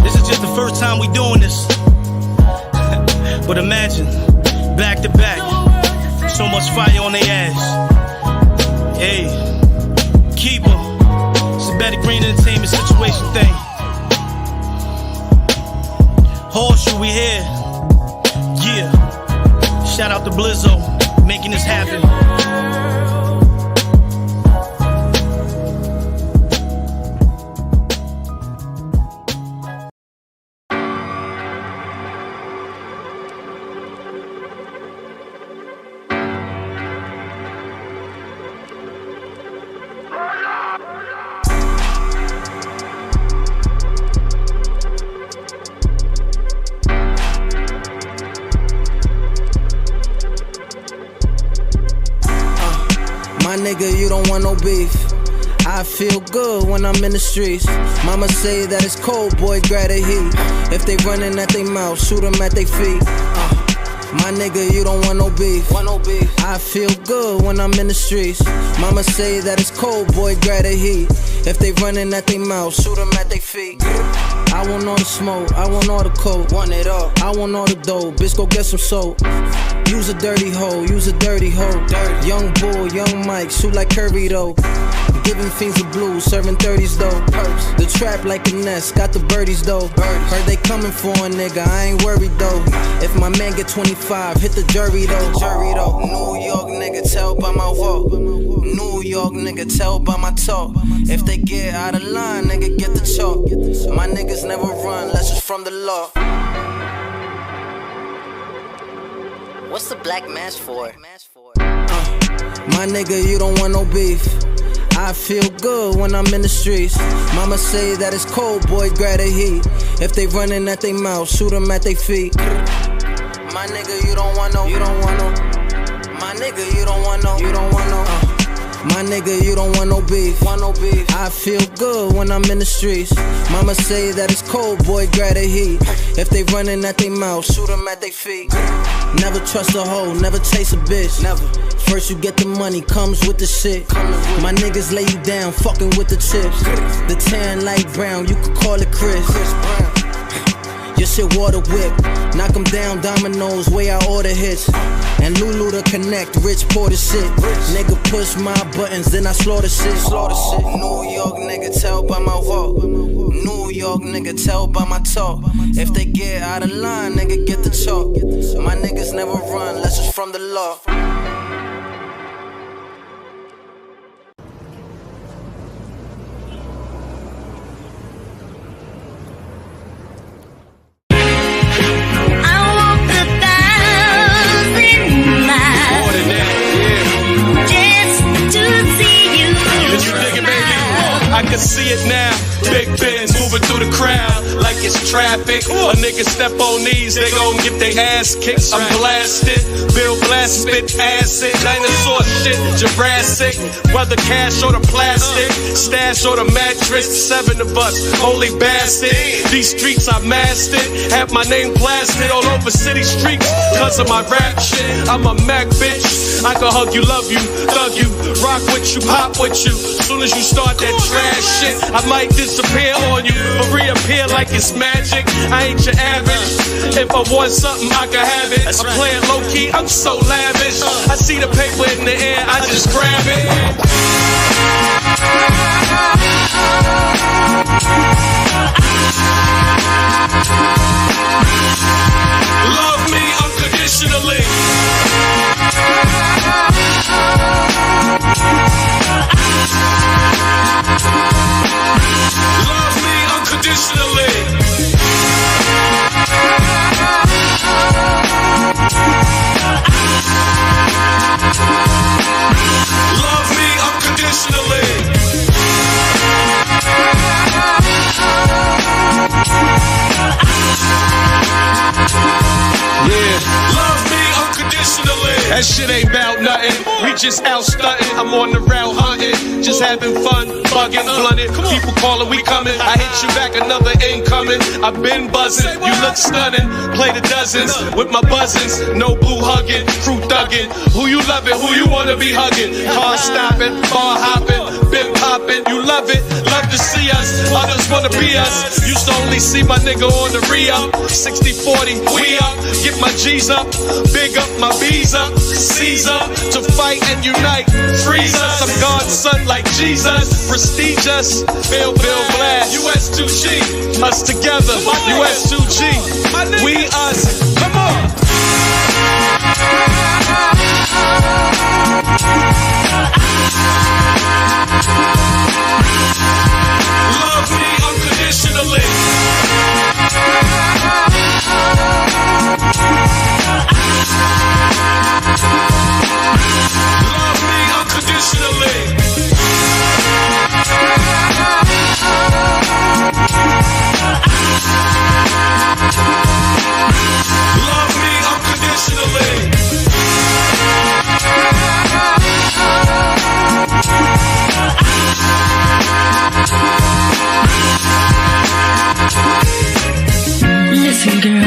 This is just the first time we doing this. But imagine, back to back, so much fire on their ass. Hey, keeper, it's a Betty Green Entertainment situation thing. Horseshoe, we here. Yeah, shout out to Blizzo, making this happen. Nigga, you don't want no beef. I feel good when I'm in the streets. Mama say that it's cold, boy, grab the heat. If they running at their mouth, shoot them at their feet. My nigga, you don't want no beef. I feel good when I'm in the streets. Mama say that it's cold, boy, grab the heat. If they running at their mouth, shoot them at their feet. I want all the smoke, I want all the coke. Want it all, I want all the dough. Bitch, go get some soap. Use a dirty hoe, use a dirty hoe. Young bull, young Mike, shoot like Curry though. Giving fiends the blues, serving 30s though. The trap like a nest, got the birdies though. Heard they coming for a nigga, I ain't worried though. If my man get 25, hit the jury though. New York nigga, tell by my walk. New York nigga, tell by my talk. If they get out of line, nigga, get the chalk. My niggas never run, unless it's from the law. What's the black mask for? My nigga, you don't want no beef. I feel good when I'm in the streets. Mama say that it's cold, boy, grab the heat. If they running at their mouth, shoot them at their feet. My nigga, you don't want no. My nigga, you don't want no. My nigga, you don't want no beef. I feel good when I'm in the streets. Mama say that it's cold, boy, grab the heat. If they running at their mouth, shoot them at their feet. Never trust a hoe, never chase a bitch. Never. First you get the money, comes with the shit. My niggas lay you down, fucking with the chips. The tan light brown, you could call it Chris Brown. Your shit water whip, knock 'em down, dominoes, way I order hits. And Lulu to connect, Rich pour the shit. Nigga push my buttons, then I slaughter shit. New York nigga, tell by my walk. New York nigga, tell by my talk. If they get out of line, nigga, get the chalk. My niggas never run, unless it's from the law. I can see it now. Big Benz moving through the crowd like it's traffic. A nigga step on these, they gon' get their ass kicked. I'm blasted, Bill Blast, spit acid, dinosaur shit, Jurassic. Whether cash or the plastic, stash or the mattress, 7 of us, holy bastard. These streets I mastered, have my name blasted all over city streets, cause of my rap shit. I'm a Mac bitch, I can hug you, love you, thug you, rock with you, pop with you. Soon as you start that trash shit, I might disappear on you, but reappear like it's magic. I ain't your average. If I want something, I can have it. I'm playing low key, I'm so lavish. I see the paper in the air, I just grab it. Love me unconditionally. Love me unconditionally. Love me unconditionally. Yeah, love me unconditionally. That shit ain't about nothing. We just out stunting. I'm on the route hunting, just having fun, bugging, blunted. People calling, we coming. I hit you back, another incoming. I've been buzzing. You look stunning. Play the dozens with my buzzins. No boo hugging, crew thugging. Who you loving? Who you wanna be hugging? Car stopping, bar hopping, been popping. You love it, love to see us. Others wanna be us. Used to only see my nigga on the re-up. 60-40, we up. Get my G's up, big up my B's up. C's up to fight and unite. Freeze us, I'm God's son like Jesus. Prestigious, Bill Blast. US2G, us together. US2G, we us. Come on. Love me unconditionally. Love me unconditionally. Love me unconditionally. Listen, girl,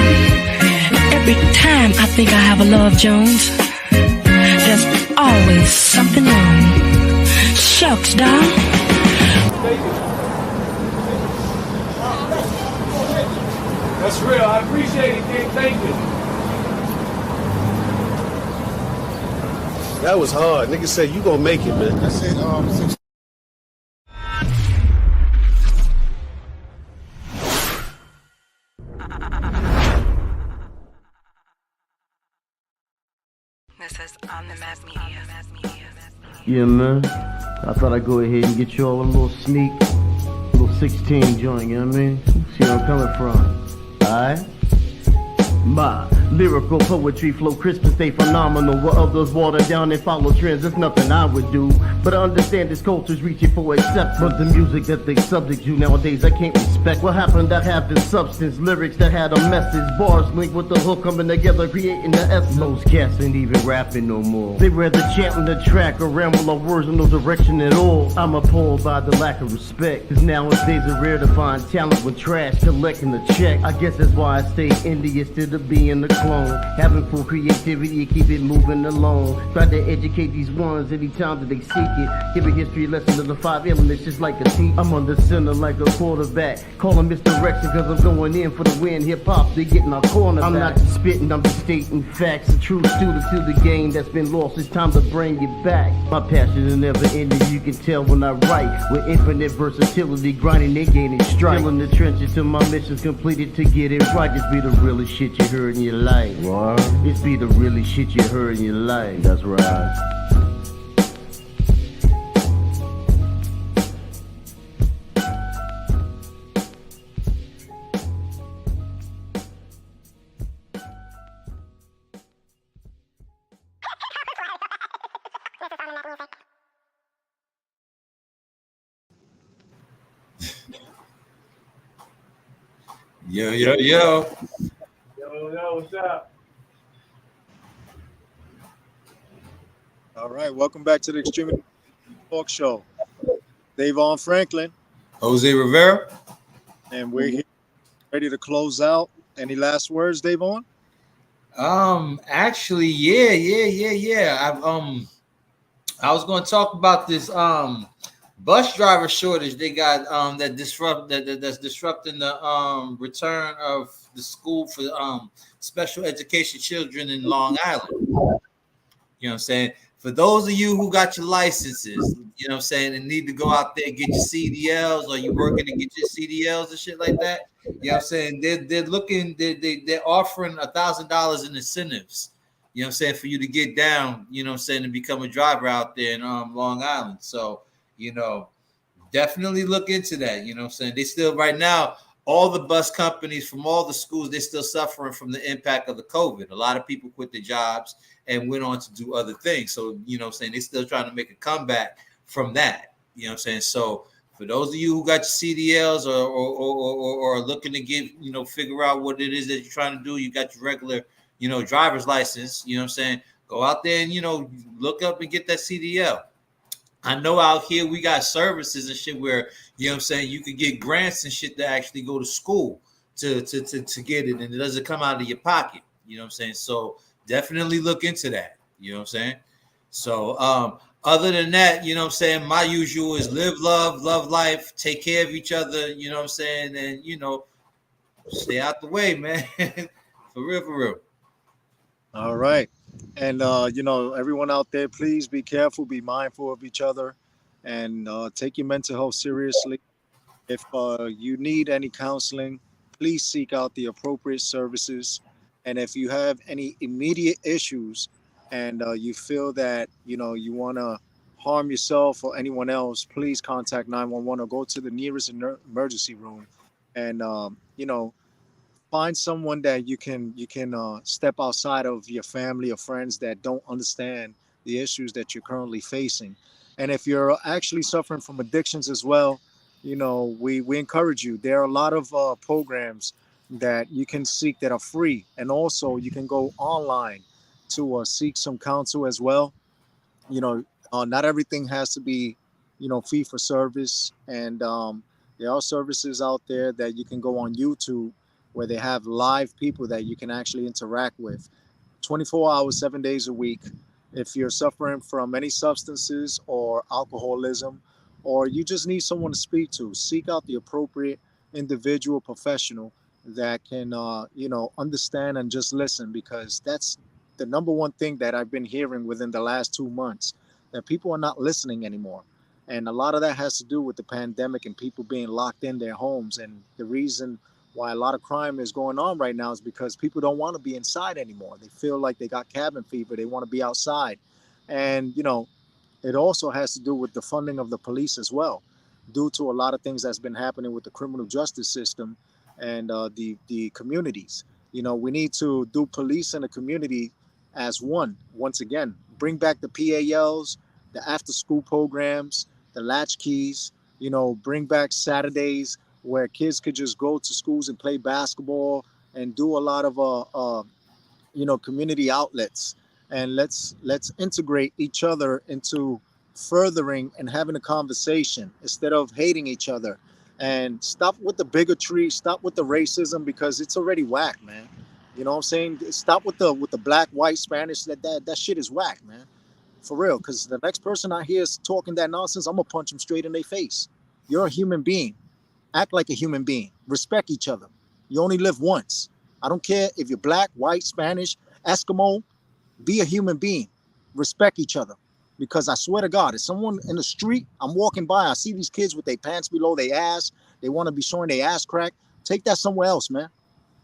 every time I think I have a Love Jones, there's always something wrong. Shucks, doll. That's real. I appreciate it, King. Thank you. That was hard. Nigga said you gonna make it, man. That's it. This is On the Map Media. Yeah, man. I thought I'd go ahead and get you all a little sneak, little 16 joint, you know what I mean? See where I'm coming from. Alright? My lyrical poetry flow crisp and stay phenomenal. Where others water down and follow trends, there's nothing I would do. But I understand this culture's reaching for acceptance. But the music that they subject you nowadays, I can't respect. What happened that have the substance, lyrics that had a message, bars linked with the hook coming together, creating the essence. Most cats ain't even rapping no more. They rather chanting the track or ramble our words in no direction at all. I'm appalled by the lack of respect, cause nowadays it's rare to find talent with trash collecting the check. I guess that's why I stay indie instead of being a clone. Having full creativity and keep it moving along. Try to educate these ones anytime that they seek it. Give a history lesson of the 5 elements just like a teacher. I'm on the center like a quarterback. Calling misdirection cause I'm going in for the win. Hip hop, they getting our corner. I'm not just spitting, I'm just stating facts. A true student to the game that's been lost. It's time to bring it back. My passion is never ending, you can tell when I write. With infinite versatility, grinding and gaining strike. Still in the trenches till my mission's completed to get it right. Just be the realest shit you heard in your life. What? It's be the realest shit you heard in your life. That's right. Yo. Yo, what's up? All right, welcome back to the Extremity Talk Show. Davon Franklin. Jose Rivera. And we're here ready to close out. Any last words, Davon? Actually, yeah. I was going to talk about this bus driver shortage they got that's disrupting the return of the school for special education children in Long Island. You know what I'm saying? For those of you who got your licenses, you know what I'm saying, and need to go out there and get your CDLs, or you working to get your CDLs and shit like that, you know what I'm saying? They're offering $1,000 in incentives, you know what I'm saying, for you to get down, you know what I'm saying, and become a driver out there in Long Island. So, you know, definitely look into that. You know what I'm saying? They still right now, all the bus companies from all the schools, they're still suffering from the impact of the COVID. A lot of people quit their jobs and went on to do other things. So, you know what I'm saying, they're still trying to make a comeback from that. You know what I'm saying? So for those of you who got your CDLs or are looking to get, you know, figure out what it is that you're trying to do, you got your regular, you know, driver's license, you know what I'm saying? Go out there and, you know, look up and get that CDL. I know out here we got services and shit where, you know what I'm saying, you could get grants and shit to actually go to school to get it, and it doesn't come out of your pocket. You know what I'm saying? So definitely look into that. You know what I'm saying? So other than that, you know what I'm saying, my usual is live, love life, take care of each other, you know what I'm saying, and, you know, stay out the way, man. For real. All right. And, you know, everyone out there, please be careful, be mindful of each other, and take your mental health seriously. If you need any counseling, please seek out the appropriate services. And if you have any immediate issues and you feel that, you know, you want to harm yourself or anyone else, please contact 911 or go to the nearest emergency room and, you know, find someone that you can step outside of your family or friends that don't understand the issues that you're currently facing. And if you're actually suffering from addictions as well, you know, we encourage you. There are a lot of programs that you can seek that are free, and also you can go online to seek some counsel as well. You know, not everything has to be, you know, fee for service, and there are services out there that you can go on YouTube where they have live people that you can actually interact with 24 hours, 7 days a week. If you're suffering from any substances or alcoholism, or you just need someone to speak to, seek out the appropriate individual professional that can, you know, understand and just listen, because that's the number one thing that I've been hearing within the last 2 months, that people are not listening anymore. And a lot of that has to do with the pandemic and people being locked in their homes. And the reason why a lot of crime is going on right now is because people don't want to be inside anymore. They feel like they got cabin fever. They want to be outside. And, you know, it also has to do with the funding of the police as well, due to a lot of things that's been happening with the criminal justice system and the communities. You know, we need to do police and the community as one. Once again, bring back the PALs, the after school programs, the latchkeys, you know, bring back Saturdays where kids could just go to schools and play basketball and do a lot of, you know, community outlets. And let's integrate each other into furthering and having a conversation instead of hating each other. And stop with the bigotry, stop with the racism, because it's already whack, man. You know what I'm saying? Stop with the black, white, Spanish. That shit is whack, man. For real. Because the next person I hear is talking that nonsense, I'm gonna punch them straight in their face. You're a human being. Act like a human being. Respect each other. You only live once. I don't care if you're black, white, Spanish, Eskimo. Be a human being. Respect each other. Because I swear to God, if someone in the street, I'm walking by, I see these kids with their pants below their ass, they want to be showing their ass crack, take that somewhere else, man.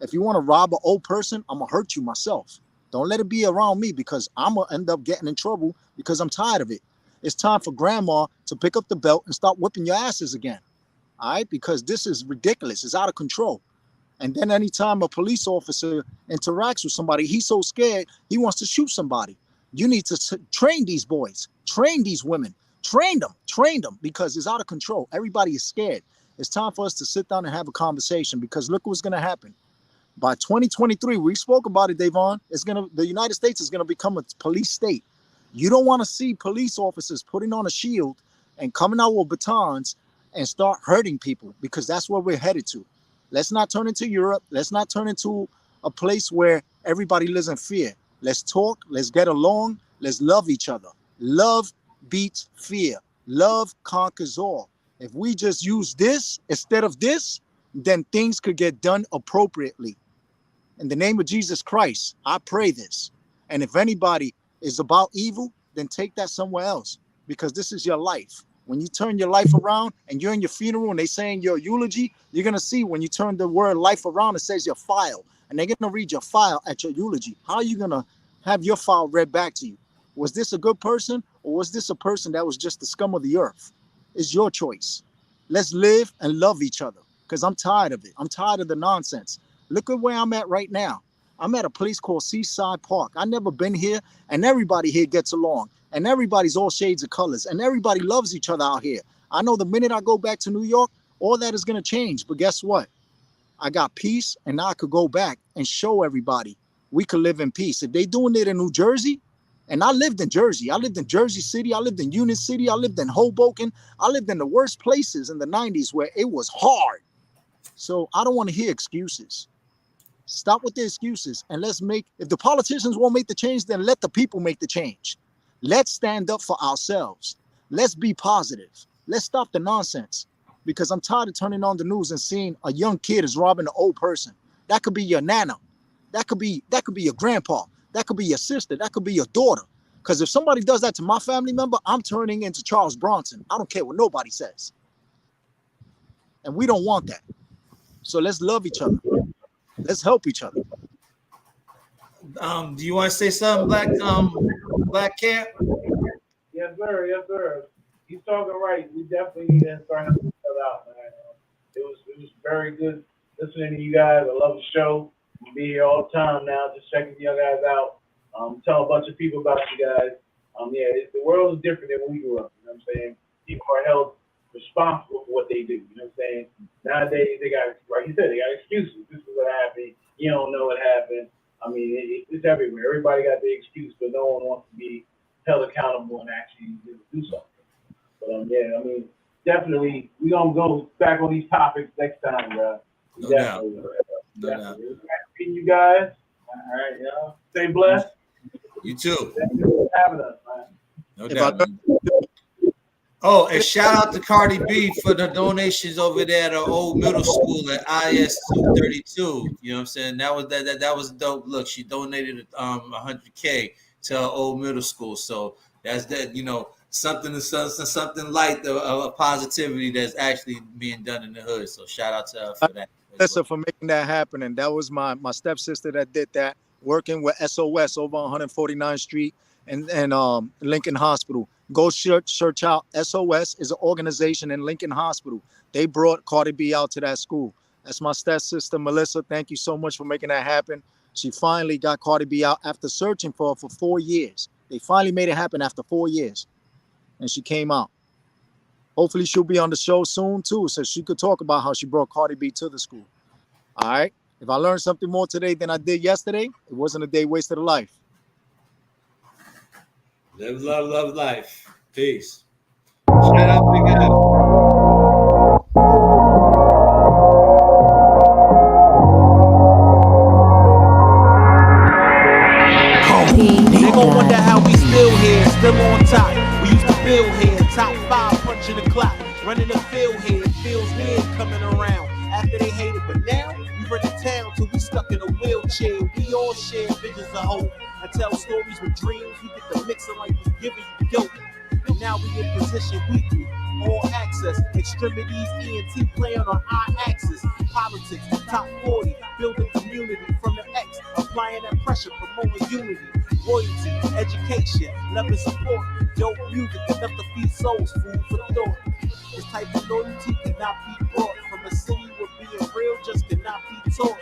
If you want to rob an old person, I'm going to hurt you myself. Don't let it be around me, because I'm going to end up getting in trouble because I'm tired of it. It's time for grandma to pick up the belt and start whipping your asses again. All right? Because this is ridiculous. It's out of control. And then anytime a police officer interacts with somebody, he's so scared, he wants to shoot somebody. You need to train these boys, train these women, train them, because it's out of control. Everybody is scared. It's time for us to sit down and have a conversation, because look what's going to happen. By 2023, we spoke about it, Davon, the United States is going to become a police state. You don't want to see police officers putting on a shield and coming out with batons and start hurting people, because that's where we're headed to. Let's not turn into Europe. Let's not turn into a place where everybody lives in fear. Let's talk. Let's get along. Let's love each other. Love beats fear. Love conquers all. If we just use this instead of this, then things could get done appropriately. In the name of Jesus Christ, I pray this. And if anybody is about evil, then take that somewhere else, because this is your life. When you turn your life around and you're in your funeral and they saying your eulogy, you're going to see when you turn the word life around, it says your file. And they're going to read your file at your eulogy. How are you going to have your file read back to you? Was this a good person, or was this a person that was just the scum of the earth? It's your choice. Let's live and love each other, because I'm tired of it. I'm tired of the nonsense. Look at where I'm at right now. I'm at a place called Seaside Park. I've never been here, and everybody here gets along, and everybody's all shades of colors, and everybody loves each other out here. I know the minute I go back to New York, all that is going to change. But guess what? I got peace, and now I could go back and show everybody we could live in peace. If they doing it in New Jersey, and I lived in Jersey. I lived in Jersey City. I lived in Union City. I lived in Hoboken. I lived in the worst places in the 90s where it was hard. So I don't want to hear excuses. Stop with the excuses, and let's if the politicians won't make the change, then let the people make the change. Let's stand up for ourselves. Let's be positive. Let's stop the nonsense, because I'm tired of turning on the news and seeing a young kid is robbing an old person. That could be your nana. That could be your grandpa. That could be your sister. That could be your daughter. Because if somebody does that to my family member, I'm turning into Charles Bronson. I don't care what nobody says. And we don't want that. So let's love each other. Let's help each other. Do you want to say something, Black Camp? Yes, sir. Yes, sir. He's talking right. We definitely need to start helping each other out, man. It was very good listening to you guys. I love the show. We'll be here all the time now, just checking you guys out. Tell a bunch of people about you guys. The world is different than when we grew up. You know what I'm saying? People are held responsible for what they do. You know what I'm saying? Nowadays, they got, like you said, they got excuses. This is what happened. You don't know what happened. I mean, it's everywhere. Everybody got the excuse, but no one wants to be held accountable and actually do something. But definitely, we're going to go back on these topics next time, bro. No doubt. Definitely. Meeting you guys. All right, y'all. Stay blessed. You too. Thank you for having us, man. No doubt. Oh, and shout out to Cardi B for the donations over there at our old middle school at IS 232. You know what I'm saying? That was dope. Look, she donated $100K to our old middle school. So that's that. Something light of positivity that's actually being done in the hood. So shout out to her for that. Listen, for making that happen. And that was my stepsister that did that, working with SOS over on 149th Street and Lincoln Hospital. Go search out. SOS is an organization in Lincoln Hospital. They brought Cardi B out to that school. That's my stepsister, Melissa. Thank you so much for making that happen. She finally got Cardi B out after searching for her for 4 years. They finally made it happen after 4 years. And she came out. Hopefully she'll be on the show soon too, so she could talk about how she brought Cardi B to the school. All right. If I learned something more today than I did yesterday, it wasn't a day wasted of life. Live, love life. Peace. Shout out, big guy. They gon' wonder how we still here, still on top. We used to build here, top 5 punching the clock. Running the field here, it feels weird coming around. After they hated, but now we run the town till we stuck in a wheelchair. We all share visions of hope and tell stories with dreams. We get the mixing like we giving you dope. And now we in position weekly, all access, extremities, ENT playing on our axis. Politics, top 40, building community from the X, applying that pressure, promoting unity. Royalty, education, love and support, dope music, enough to feed souls, food for thought. This type of loyalty cannot be bought from a city where being real just cannot be taught.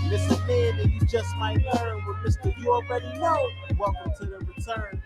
Listen in and you just might learn with Mr. You already know. Welcome to the return.